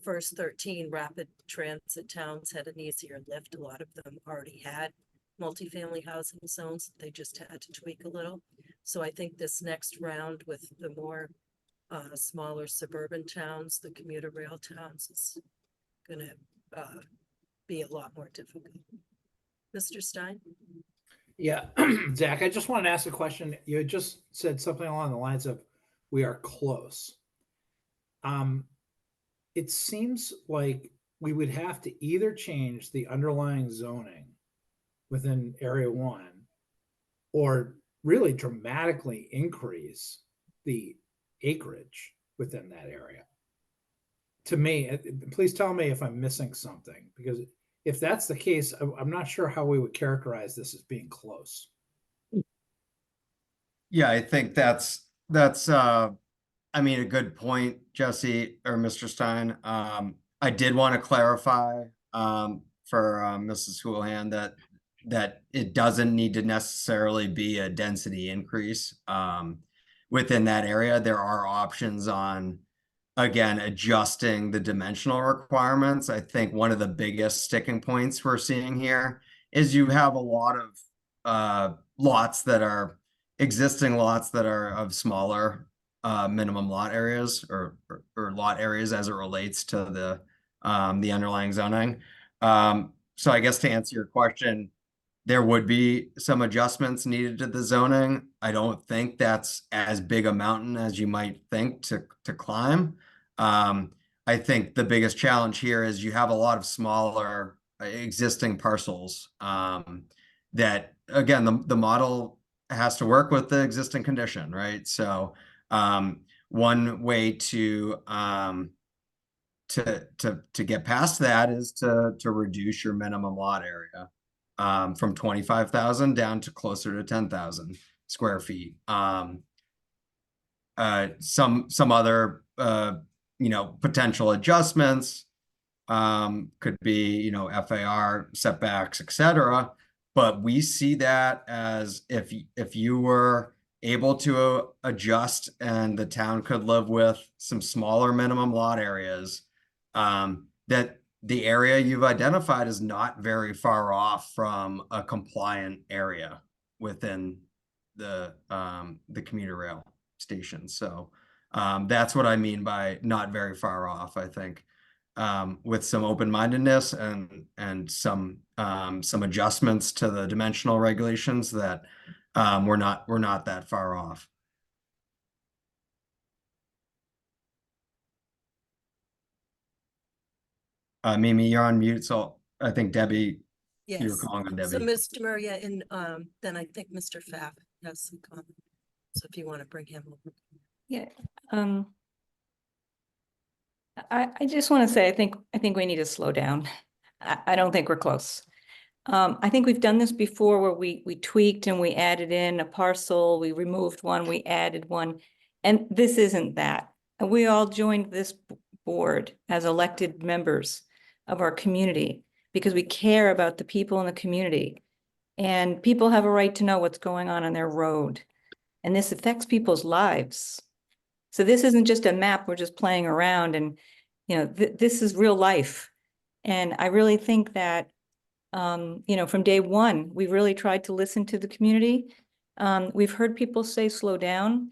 first 13 rapid transit towns had an easier lift. A lot of them already had multifamily housing zones. They just had to tweak a little. So I think this next round with the more smaller suburban towns, the commuter rail towns, is gonna be a lot more difficult. Mr. Stein?
Yeah, Zach, I just wanted to ask a question. You had just said something along the lines of, we are close. It seems like we would have to either change the underlying zoning within Area 1 or really dramatically increase the acreage within that area. To me, please tell me if I'm missing something, because if that's the case, I'm not sure how we would characterize this as being close.
Yeah, I think that's I mean, a good point, Jesse or Mr. Stein. I did want to clarify for Mrs. Houlihan that it doesn't need to necessarily be a density increase within that area. There are options on, again, adjusting the dimensional requirements. I think one of the biggest sticking points we're seeing here is you have a lot of lots that are existing lots that are of smaller minimum lot areas or lot areas as it relates to the underlying zoning. So I guess to answer your question, there would be some adjustments needed to the zoning. I don't think that's as big a mountain as you might think to climb. I think the biggest challenge here is you have a lot of smaller existing parcels that, again, the model has to work with the existing condition, right? So one way to get past that is to reduce your minimum lot area from 25,000 down to closer to 10,000 square feet. Some other potential adjustments could be FAR setbacks, etc. But we see that as if you were able to adjust and the town could live with some smaller minimum lot areas, that the area you've identified is not very far off from a compliant area within the commuter rail station. So that's what I mean by not very far off, I think. With some open-mindedness and some adjustments to the dimensional regulations, that we're not that far off. Mimi, you're on mute, so I think Debbie, you were
Yes.
calling on
So
Debbie.
Mr. Murray, and then I think Mr. Pfaff has some comments. So if you want to bring him over.
Yeah, I just want to say, I think we need to slow down. I don't think we're close. I think we've done this before where we tweaked and we added in a parcel, we removed one, we added one, and this isn't that. And we all joined this board as elected members of our community because we care about the people in the community. And people have a right to know what's going on their road. And this affects people's lives. So this isn't just a map we're just playing around, and this is real life. And I really think that from day one, we really tried to listen to the community. We've heard people say slow down.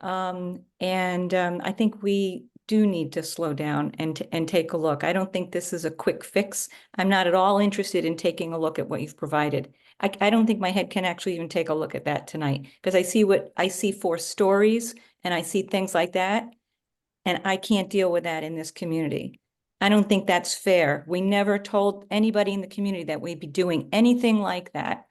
I think we do need to slow down and take a look. I don't think this is a quick fix. I'm not at all interested in taking a look at what you've provided. I don't think my head can actually even take a look at that tonight, because I see 4 stories and I see things like that, and I can't deal with that in this community. I don't think that's fair. We never told anybody in the community that we'd be doing anything like that.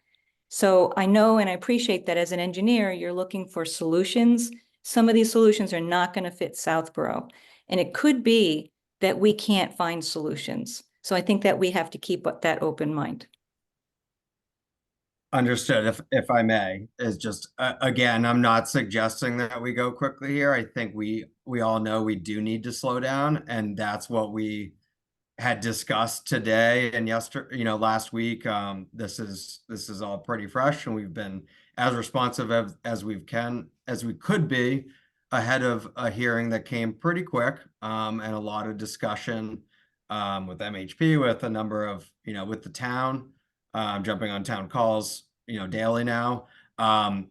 So I know and I appreciate that as an engineer, you're looking for solutions. Some of these solutions are not going to fit Southborough. And it could be that we can't find solutions. So I think that we have to keep that open mind.
Understood. If I may, is just again, I'm not suggesting that we go quickly here. I think we all know we do need to slow down, and that's what we had discussed today and yesterday, last week. This is all pretty fresh, and we've been as responsive as we could be ahead of a hearing that came pretty quick, and a lot of discussion with MHP, with a number of with the town. Jumping on town calls, daily now. Our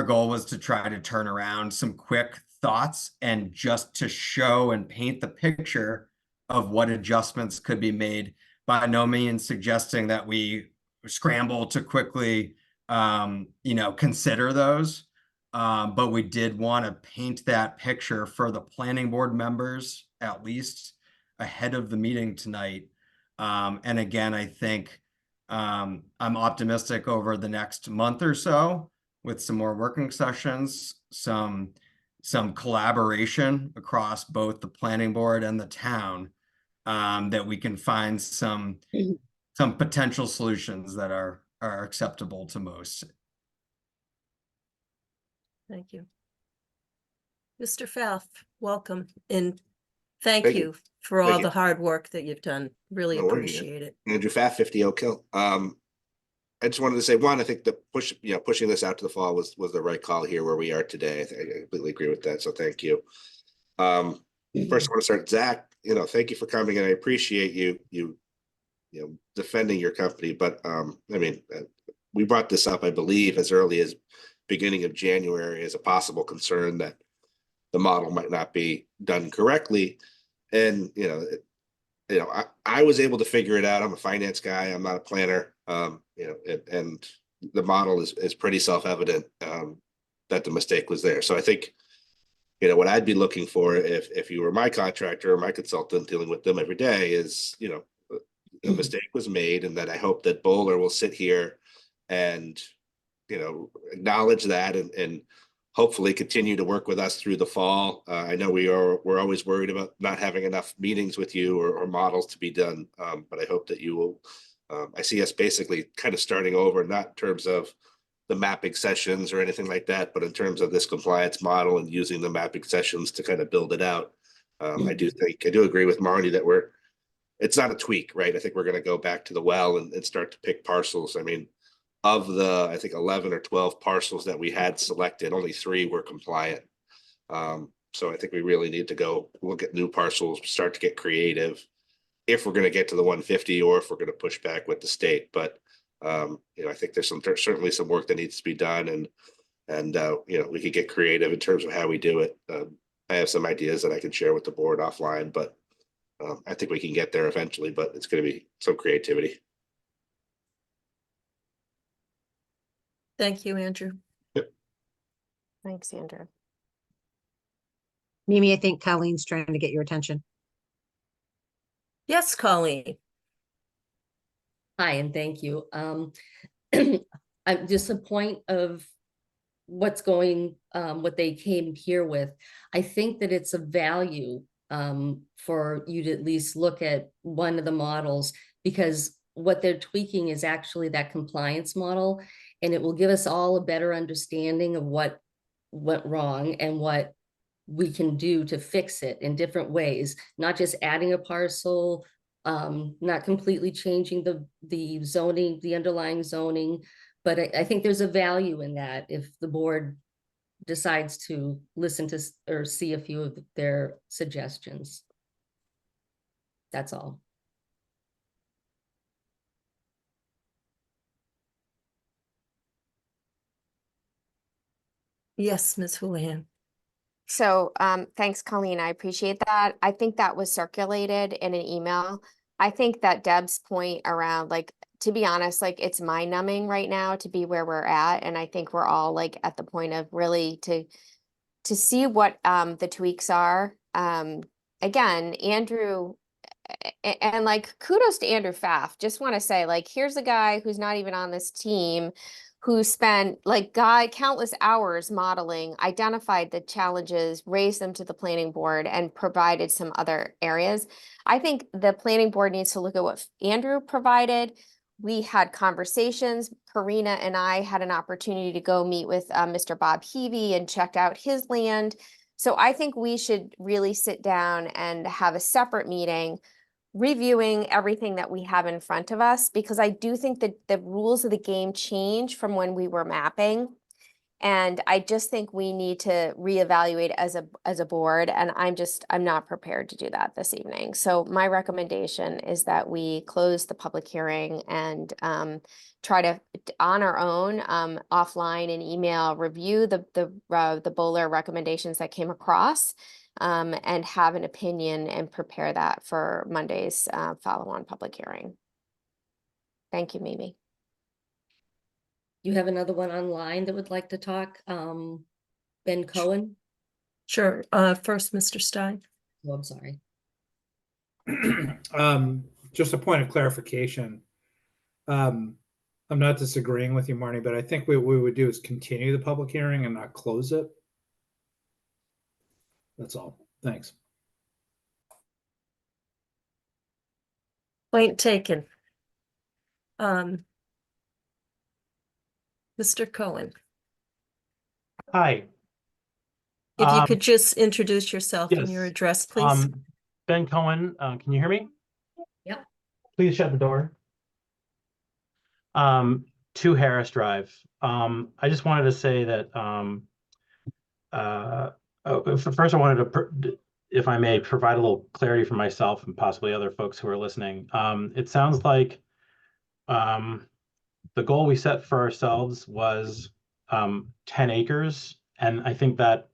goal was to try to turn around some quick thoughts and just to show and paint the picture of what adjustments could be made. By no means suggesting that we scramble to quickly, consider those. But we did want to paint that picture for the planning board members, at least ahead of the meeting tonight. And again, I think I'm optimistic over the next month or so with some more working sessions, some collaboration across both the planning board and the town, that we can find some potential solutions that are acceptable to most.
Thank you. Mr. Pfaff, welcome, and thank
Thank
you
you.
for all
Thank you.
the hard work that you've done. Really
No worries.
appreciate it.
Andrew Pfaff, 50 Oak Hill. I just wanted to say, one, I think the pushing this out to the fall was the right call here where we are today. I completely agree with that. So thank you. First, I want to start, Zach, thank you for coming, and I appreciate you defending your company. But we brought this up, I believe, as early as beginning of January as a possible concern that the model might not be done correctly. And, I was able to figure it out. I'm a finance guy. I'm not a planner. And the model is pretty self-evident that the mistake was there. So I think, what I'd be looking for if you were my contractor or my consultant dealing with them every day is, a mistake was made, and that I hope that Bowler will sit here and, acknowledge that and hopefully continue to work with us through the fall. I know we're always worried about not having enough meetings with you or models to be done. But I hope that you will, I see us basically kind of starting over, not in terms of the mapping sessions or anything like that, but in terms of this compliance model and using the mapping sessions to kind of build it out. I do agree with Marnie that it's not a tweak, right? I think we're going to go back to the well and start to pick parcels. Of the, I think 11 or 12 parcels that we had selected, only 3 were compliant. So I think we really need to go look at new parcels, start to get creative. if we're going to get to the 150 or if we're going to push back with the state. But you know, I think there's certainly some work that needs to be done, and you know, we could get creative in terms of how we do it. I have some ideas that I can share with the board offline, but I think we can get there eventually, but it's going to be some creativity.
Thank you, Andrew.
Thanks, Andrew.
Mimi, I think Colleen's trying to get your attention.
Yes, Colleen.
Hi, and thank you. I'm just a point of what's going, what they came here with. I think that it's a value for you to at least look at one of the models, because what they're tweaking is actually that compliance model, and it will give us all a better understanding of what went wrong and what we can do to fix it in different ways, not just adding a parcel, not completely changing the zoning, the underlying zoning, but I think there's a value in that if the board decides to listen to or see a few of their suggestions. That's all.
Yes, Ms. Houlihan.
So thanks, Colleen. I appreciate that. I think that was circulated in an email. I think that Deb's point around, like, to be honest, like, it's mind numbing right now to be where we're at. And I think we're all like at the point of really to see what the tweaks are. Again, Andrew, and like, kudos to Andrew Pfaff. Just want to say, like, here's a guy who's not even on this team, who spent like countless hours modeling, identified the challenges, raised them to the planning board, and provided some other areas. I think the planning board needs to look at what Andrew provided. We had conversations. Karina and I had an opportunity to go meet with Mr. Bob Heavey and check out his land. So I think we should really sit down and have a separate meeting reviewing everything that we have in front of us, because I do think that the rules of the game change from when we were mapping. And I just think we need to reevaluate as a board, and I'm not prepared to do that this evening. So my recommendation is that we close the public hearing and try to, on our own, offline and email, review the Bowler recommendations that came across, and have an opinion and prepare that for Monday's follow-on public hearing. Thank you, Mimi.
You have another one online that would like to talk? Ben Cohen?
Sure. First, Mr. Stein.
Oh, I'm sorry.
Just a point of clarification. I'm not disagreeing with you, Marnie, but I think what we would do is continue the public hearing and not close it. That's all. Thanks.
Point taken. Mr. Cohen,
Hi,
if you could just introduce yourself and
yes.
your address, please.
Ben Cohen, can you hear me?
Yep.
Please shut the door. 2 Harris Drive. I just wanted to say that, first I wanted to, if I may, provide a little clarity for myself and possibly other folks who are listening. It sounds like the goal we set for ourselves was 10 acres. And I think that,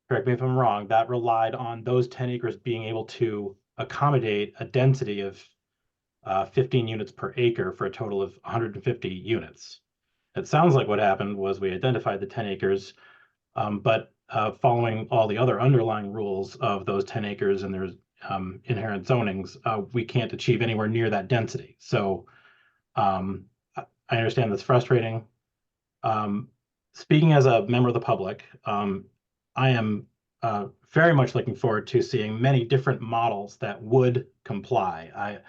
correct me if I'm wrong, that relied on those 10 acres being able to accommodate a density of 15 units per acre for a total of 150 units. It sounds like what happened was we identified the 10 acres, but following all the other underlying rules of those 10 acres and there's inherent zonings, we can't achieve anywhere near that density. So I understand that's frustrating. Speaking as a member of the public, I am very much looking forward to seeing many different models that would comply.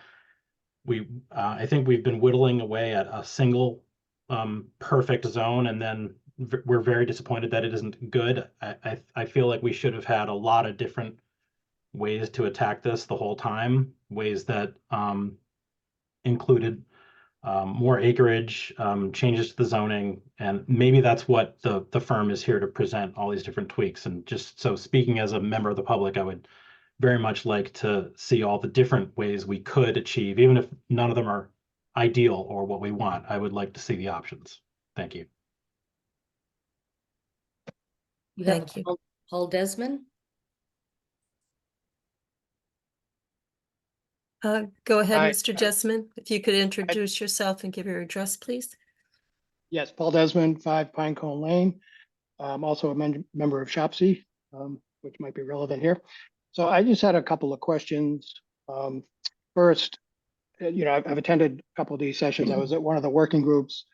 I think we've been whittling away at a single perfect zone, and then we're very disappointed that it isn't good. I feel like we should have had a lot of different ways to attack this the whole time, ways that included more acreage, changes to the zoning, and maybe that's what the firm is here to present, all these different tweaks. And just so speaking as a member of the public, I would very much like to see all the different ways we could achieve, even if none of them are ideal or what we want. I would like to see the options. Thank you.
You have
Thank you.
Paul Desmond?
Go ahead,
Hi,
Mr. Jessamine, if you could introduce yourself and give your address, please.
Yes, Paul Desmond, 5 Pinecone Lane. I'm also a member of SHOPSI, which might be relevant here. So I just had a couple of questions. First, I've attended a couple of these sessions. I was at one of the working groups,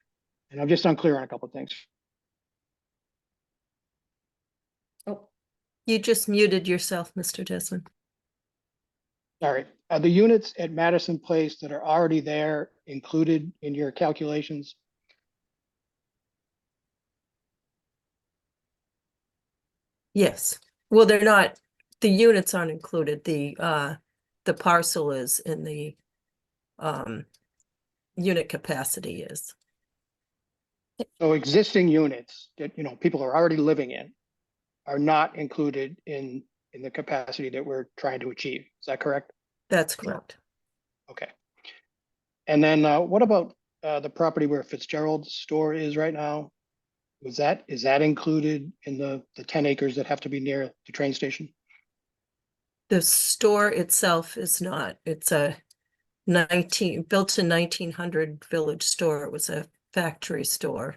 and I'm just unclear on a couple of things.
Oh,
You just muted yourself, Mr. Jessamine.
All right, are the units at Madison Place that are already there included in your calculations?
Yes. Well, they're not, the units aren't included. The parcel is in the unit capacity is.
So existing units that, people are already living in are not included in the capacity that we're trying to achieve. Is that correct?
That's correct.
Okay. And then what about the property where Fitzgerald's store is right now? Is that included in the 10 acres that have to be near the train station?
The store itself is not. It's a built in 1900 village store. It was a factory store.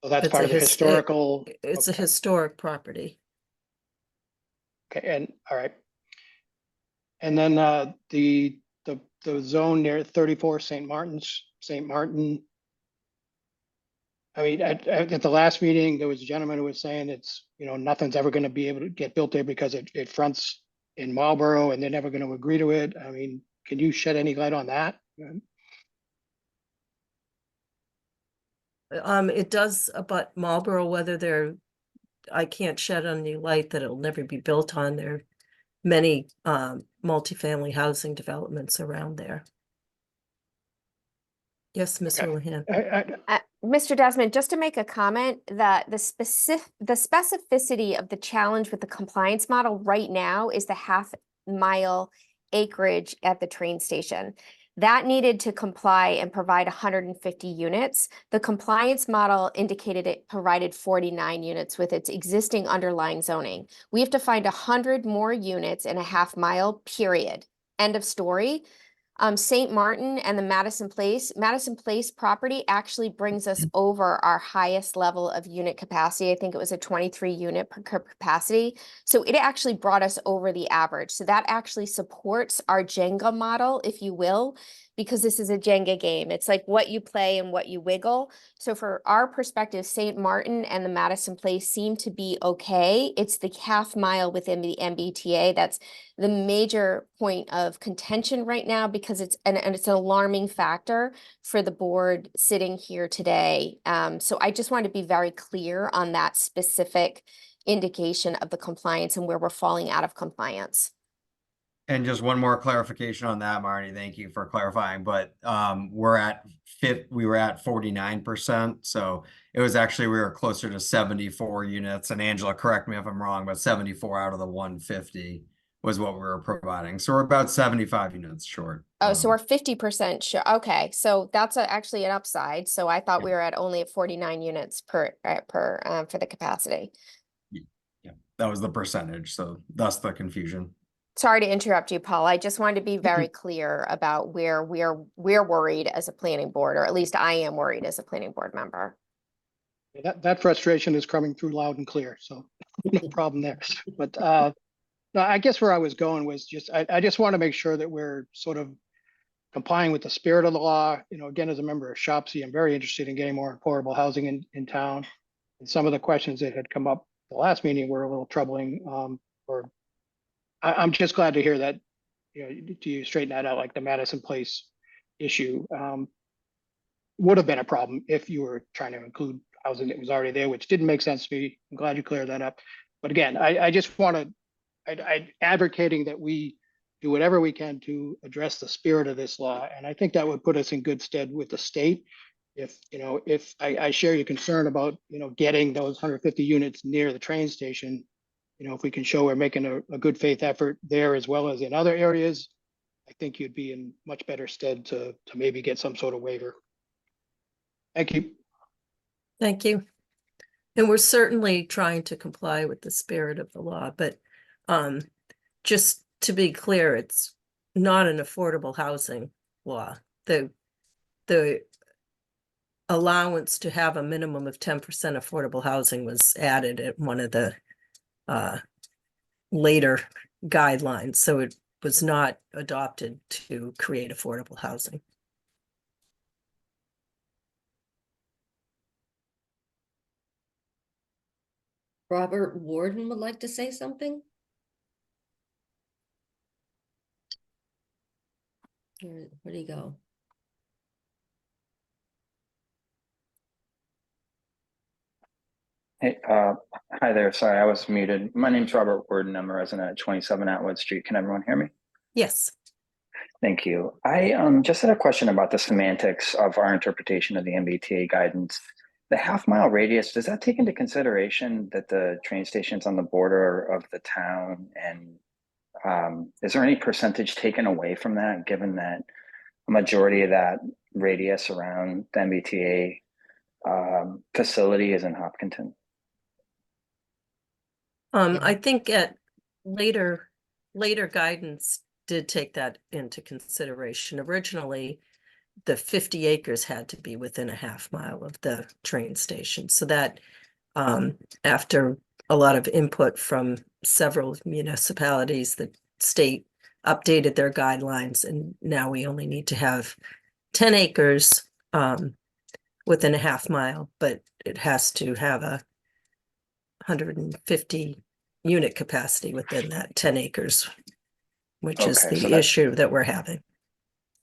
So that's
It's
part
a
of the
his-
historical.
It's a
Okay.
historic property.
Okay, and all right. And then the zone near 34 St. Martin. I mean, at the last meeting, there was a gentleman who was saying it's, nothing's ever going to be able to get built there because it fronts in Marlboro and they're never going to agree to it. I mean, can you shed any light on that?
It does abut Marlboro, whether I can't shed any light that it'll never be built on. There are many multifamily housing developments around there. Yes, Ms.
Okay.
Houlihan.
Mr. Desmond, just to make a comment that the specificity of the challenge with the compliance model right now is the half-mile acreage at the train station. That needed to comply and provide 150 units. The compliance model indicated it provided 49 units with its existing underlying zoning. We have to find 100 more units in a half-mile period. End of story. St. Martin and the Madison Place property actually brings us over our highest level of unit capacity. I think it was a 23 unit per capacity. So it actually brought us over the average. So that actually supports our Jenga model, if you will, because this is a Jenga game. It's like what you play and what you wiggle. So for our perspective, St. Martin and the Madison Place seem to be okay. It's the half mile within the MBTA that's the major point of contention right now, because it's an alarming factor for the board sitting here today. So I just want to be very clear on that specific indication of the compliance and where we're falling out of compliance.
And just one more clarification on that, Marty. Thank you for clarifying. But we were at 49%. So it was actually, we were closer to 74 units. And Angela, correct me if I'm wrong, but 74 out of the 150 was what we were providing. So we're about 75 units short.
Oh, so we're 50% sure. Okay, so that's actually an upside. So I thought we were at only at 49 units per for the capacity.
Yeah, that was the percentage. So thus the confusion.
Sorry to interrupt you, Paul. I just wanted to be very clear about where we're worried as a planning board, or at least I am worried as a planning board member.
That frustration is coming through loud and clear, so no problem there. But no, I guess where I was going was just, I just want to make sure that we're sort of complying with the spirit of the law. Again, as a member of SHOPSI, I'm very interested in getting more affordable housing in town. And some of the questions that had come up the last meeting were a little troubling. I'm just glad to hear that, you straighten that out, like the Madison Place issue would have been a problem if you were trying to include housing that was already there, which didn't make sense to me. I'm glad you cleared that up. But again, I just want to, I'm advocating that we do whatever we can to address the spirit of this law. And I think that would put us in good stead with the state. If I share your concern about, getting those 150 units near the train station, if we can show we're making a good faith effort there as well as in other areas, I think you'd be in much better stead to maybe get some sort of waiver. Thank you.
Thank you. And we're certainly trying to comply with the spirit of the law, but just to be clear, it's not an affordable housing law. The allowance to have a minimum of 10% affordable housing was added at one of the later guidelines, so it was not adopted to create affordable housing.
Robert Warden would like to say something? Where'd he go?
Hey, hi there. Sorry, I was muted. My name's Robert Worden. I'm a resident at 27 Atwood Street. Can everyone hear me?
Yes.
Thank you. I just had a question about the semantics of our interpretation of the MBTA guidance. The half-mile radius, does that take into consideration that the train station's on the border of the town? And is there any percentage taken away from that, given that a majority of that radius around the MBTA facility is in Hopkinton?
I think at later guidance did take that into consideration. Originally, the 50 acres had to be within a half mile of the train station. So that after a lot of input from several municipalities, the state updated their guidelines, and now we only need to have 10 acres within a half mile, but it has to have a 150 unit capacity within that 10 acres, which is
Okay, so
the issue that we're having.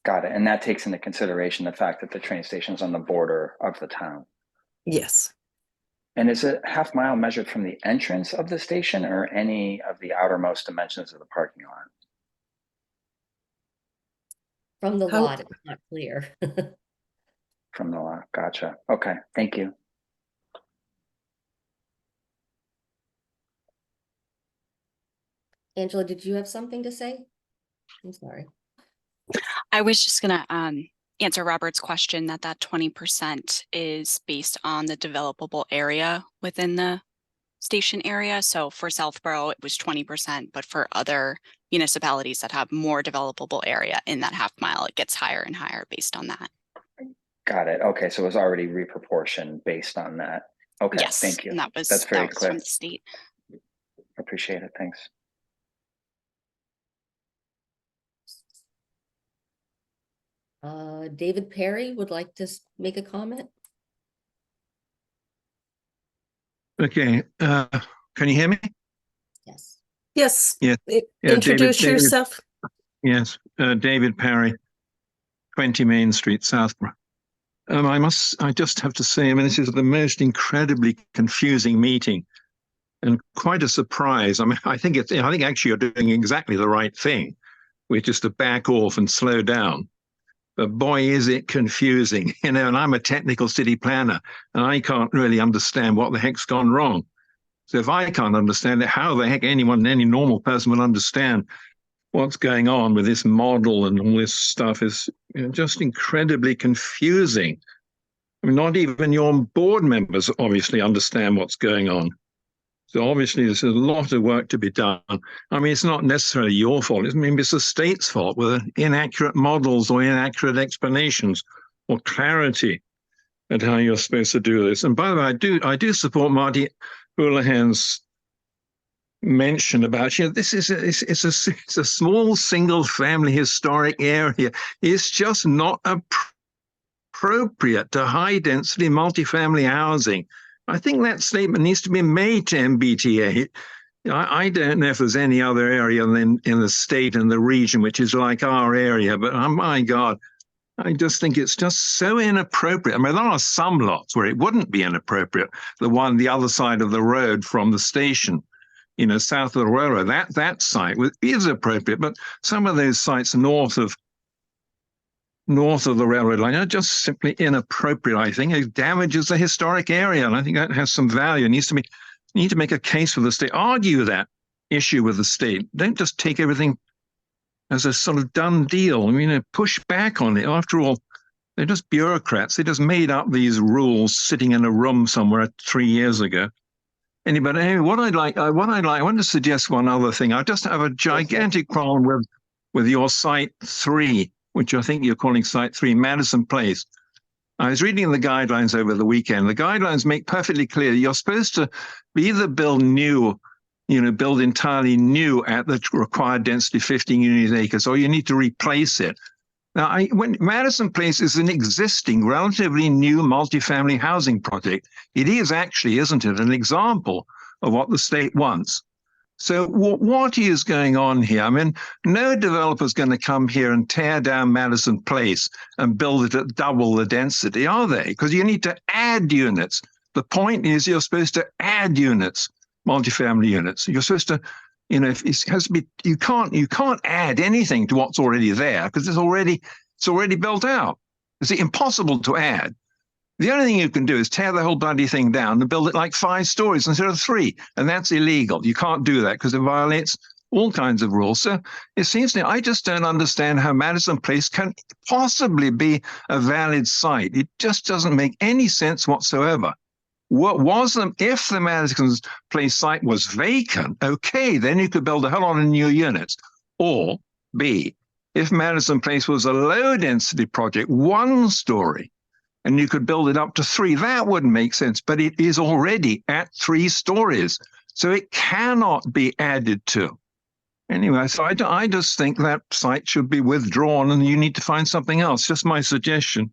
Got it. And that takes into consideration the fact that the train station is on the border of the town.
Yes.
And is it half mile measured from the entrance of the station or any of the outermost dimensions of the parking lot?
From the
How-
lot, it's not clear.
From the lot. Gotcha. Okay. Thank you.
Angela, did you have something to say? I'm sorry.
I was just gonna answer Robert's question that 20% is based on the developable area within the station area. So for Southborough, it was 20%, but for other municipalities that have more developable area in that half mile, it gets higher and higher based on that.
Got it. Okay. So it was already reproportioned based on that. Okay.
Yes,
Thank you.
and that was
very clear.
from the state.
Appreciate it. Thanks.
David Perry would like to make a comment.
Okay, can you hear me?
Yes.
Yes.
Yeah.
Introduce yourself.
Yes, David Perry, 20 Main Street, Southborough. I just have to say, this is the most incredibly confusing meeting and quite a surprise. I think actually you're doing exactly the right thing, which is to back off and slow down. But boy, is it confusing, and I'm a technical city planner and I can't really understand what the heck's gone wrong. So if I can't understand it, how the heck any normal person will understand what's going on with this model and all this stuff is just incredibly confusing. Not even your board members obviously understand what's going on. So obviously there's a lot of work to be done. It's not necessarily your fault. It's the state's fault with inaccurate models or inaccurate explanations or clarity at how you're supposed to do this. And by the way, I do support Marty Houlihan's mention about, this is it's a small single family historic area. It's just not appropriate to high density multifamily housing. I think that statement needs to be made to MBTA. I don't know if there's any other area in the state and the region which is like our area, but oh my God, I just think it's just so inappropriate. There are some lots where it wouldn't be inappropriate. The other side of the road from the station, south of the railroad, that site is appropriate, but some of those sites north of the railroad line are just simply inappropriate. I think it damages the historic area, and I think that has some value. It needs to be You need to make a case for the state, argue that issue with the state. Don't just take everything as a sort of done deal. I mean, push back on it. After all, they're just bureaucrats. They just made up these rules sitting in a room somewhere 3 years ago. Anyway, what I want to suggest one other thing. I just have a gigantic problem with your site 3, which I think you're calling site 3, Madison Place. I was reading the guidelines over the weekend. The guidelines make perfectly clear you're supposed to either build new, build entirely new at the required density 15 unit acres, or you need to replace it. Now, when Madison Place is an existing, relatively new multifamily housing project, it is actually, isn't it, an example of what the state wants. So what is going on here? I mean, no developer's going to come here and tear down Madison Place and build it at double the density, are they? Because you need to add units. The point is you're supposed to add units, multifamily units. You're supposed to, it has to be, you can't add anything to what's already there because it's already built out. It's impossible to add. The only thing you can do is tear the whole bloody thing down and build it like 5 stories instead of 3. And that's illegal. You can't do that because it violates all kinds of rules. So it seems to me, I just don't understand how Madison Place can possibly be a valid site. It just doesn't make any sense whatsoever. If the Madison Place site was vacant, okay, then you could build a whole lot of new units. Or B, if Madison Place was a low density project, 1 story, and you could build it up to 3, that wouldn't make sense, but it is already at 3 stories. So it cannot be added to. Anyway, so I just think that site should be withdrawn and you need to find something else. Just my suggestion.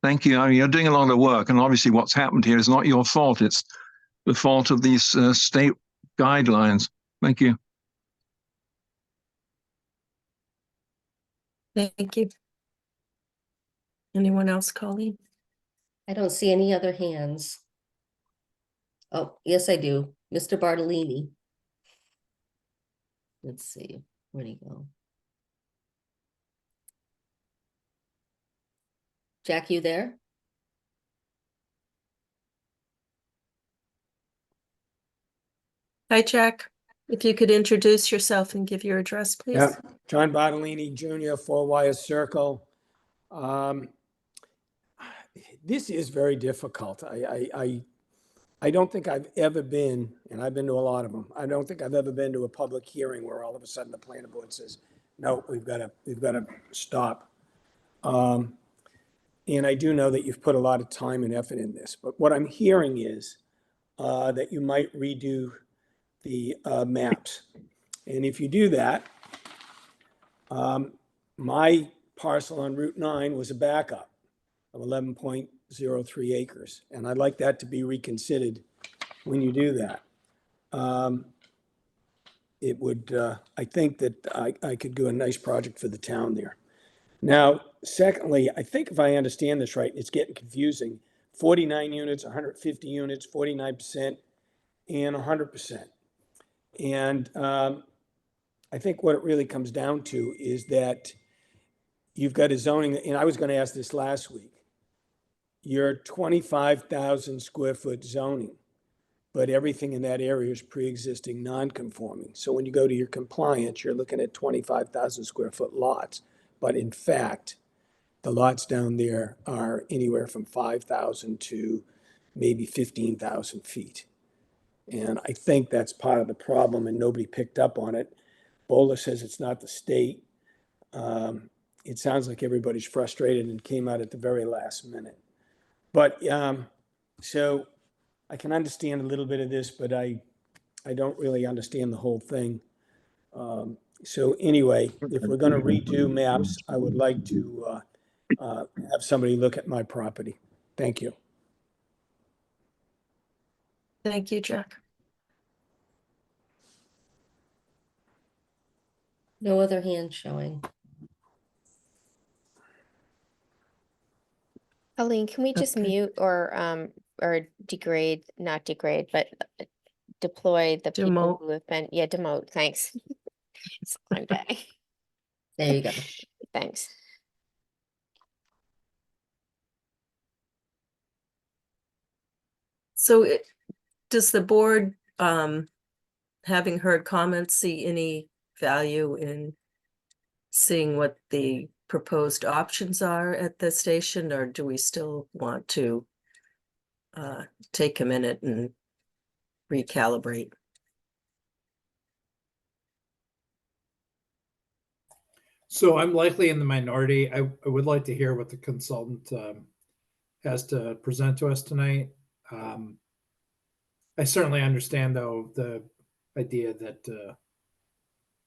Thank you. I mean, you're doing a lot of work, and obviously what's happened here is not your fault. It's the fault of these state guidelines. Thank you.
Thank you. Anyone else, Colleen?
I don't see any other hands. Oh, yes, I do. Mr. Bartolini. Let's see, where'd he go? Jack, you there?
Hi, Jack. If you could introduce yourself and give your address, please.
Yeah, John Bartolini Jr., 4 Wire Circle. This is very difficult. I don't think I've ever been, and I've been to a lot of them, I don't think I've ever been to a public hearing where all of a sudden the planning board says, no, we've got to stop. And I do know that you've put a lot of time and effort in this, but what I'm hearing is that you might redo the maps. And if you do that, my parcel on Route 9 was a backup of 11.03 acres. And I'd like that to be reconsidered when you do that. It would, I think that I could do a nice project for the town there. Now, secondly, I think if I understand this right, it's getting confusing. 49 units, 150 units, 49%, and 100%. And I think what it really comes down to is that you've got a zoning, and I was going to ask this last week. You're 25,000 square foot zoning, but everything in that area is pre-existing non-conforming. So when you go to your compliance, you're looking at 25,000 square foot lots. But in fact, the lots down there are anywhere from 5,000 to maybe 15,000 feet. And I think that's part of the problem, and nobody picked up on it. Bola says it's not the state. It sounds like everybody's frustrated and came out at the very last minute. But so I can understand a little bit of this, but I don't really understand the whole thing. So anyway, if we're going to redo maps, I would like to have somebody look at my property. Thank you.
Thank you, Jack.
No other hand showing.
Colleen, can we just
Okay.
mute or degrade, not degrade, but deploy the people
Demote.
who have been, yeah, demote, thanks. It's a long day.
There you go.
Thanks.
So does the board having heard comments, see any value in seeing what the proposed options are at the station, or do we still want to take a minute and recalibrate?
So I'm likely in the minority. I would like to hear what the consultant has to present to us tonight. I certainly understand, though, the idea that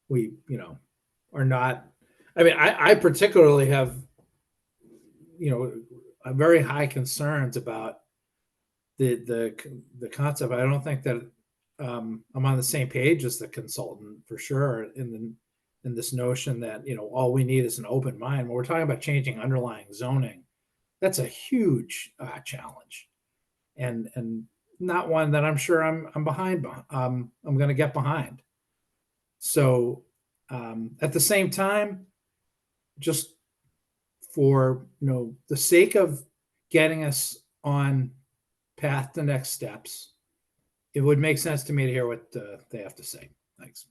we, are not. I mean, I particularly have, a very high concerns about the concept. I don't think that I'm on the same page as the consultant for sure in this notion that all we need is an open mind. When we're talking about changing underlying zoning, that's a huge challenge, and not one that I'm sure I'm behind. I'm going to get behind. So at the same time, just for the sake of getting us on path to next steps, it would make sense to me to hear what they have to say. Thanks.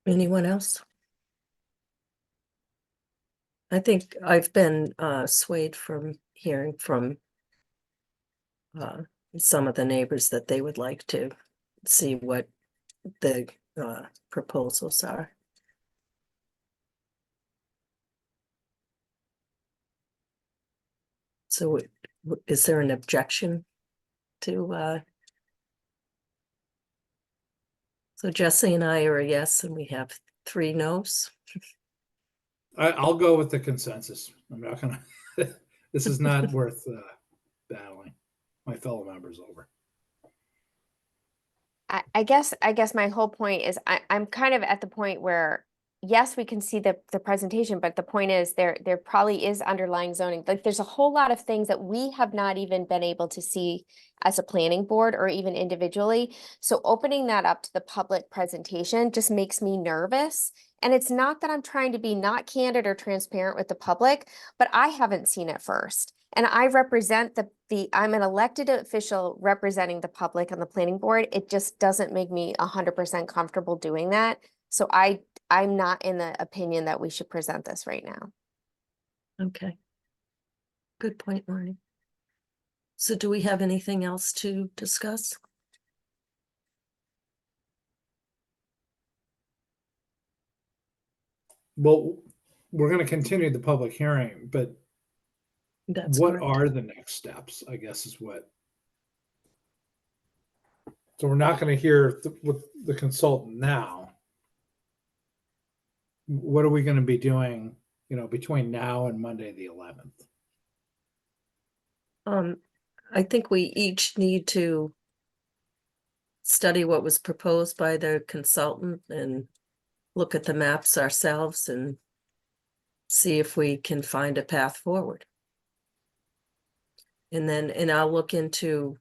Anyone else? I think I've been swayed from hearing from some of the neighbors that they would like to see what the proposals are. So is there an objection to so Jesse and I are a yes, and we have 3 no's.
I'll go with the consensus. I'm not gonna. This is not worth battling my fellow members over.
I guess my whole point is I'm kind of at the point where, yes, we can see the presentation, but the point is there probably is underlying zoning. Like there's a whole lot of things that we have not even been able to see as a planning board or even individually. So opening that up to the public presentation just makes me nervous. And it's not that I'm trying to be not candid or transparent with the public, but I haven't seen it first. And I represent I'm an elected official representing the public on the planning board. It just doesn't make me 100% comfortable doing that. So I'm not in the opinion that we should present this right now.
Okay. Good point, Marnie. So do we have anything else to discuss?
Well, we're going to continue the public hearing, but
That's
what
correct.
are the next steps, I guess, is what. So we're not going to hear with the consultant now. What are we going to be doing, between now and Monday the 11th?
I think we each need to study what was proposed by the consultant and look at the maps ourselves and see if we can find a path forward. And I'll look into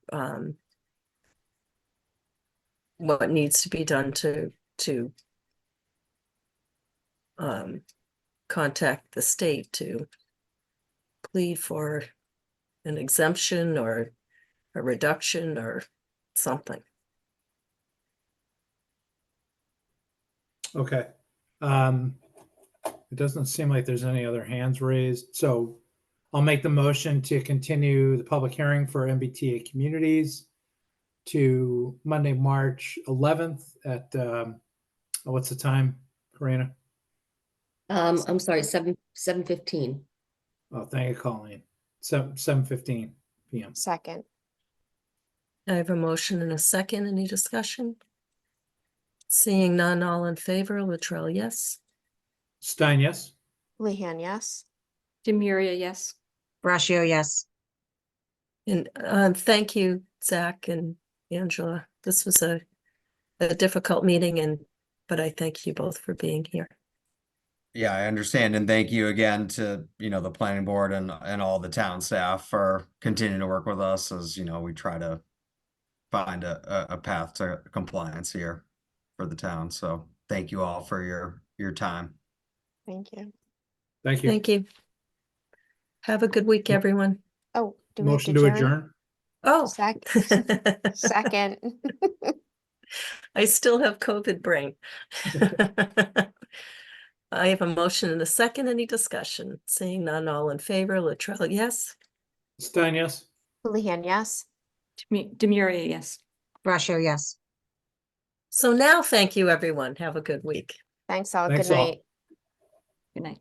what needs to be done to contact the state to plead for an exemption or a reduction or something.
Okay. It doesn't seem like there's any other hands raised. So I'll make the motion to continue the public hearing for MBTA communities to Monday, March 11th at, what's the time, Karina?
I'm sorry, 7:15.
Oh, thank you, Colleen. 7:15 p.m.
Second.
I have a motion and a second. Any discussion? Seeing none, all in favor, Luttrell, yes.
Stein, yes.
Lehan, yes.
Demiria, yes.
Brashio, yes.
And thank you, Zach and Angela. This was a difficult meeting, but I thank you both for being here.
Yeah, I understand. And thank you again to, the planning board and all the town staff for continuing to work with us as, we try to find a path to compliance here for the town. So thank you all for your time.
Thank you.
Thank you.
Thank you. Have a good week, everyone.
Oh, do we have
Motion to adjourn?
Oh.
Second.
I still have COVID brain. I have a motion and a second. Any discussion? Seeing none, all in favor, Latrell, yes?
Stein, yes?
Houlihan, yes.
Demuria, yes.
Russia, yes.
So now, thank you, everyone. Have a good week.
Thanks all.
Thanks
Good
all.
night.
Good night.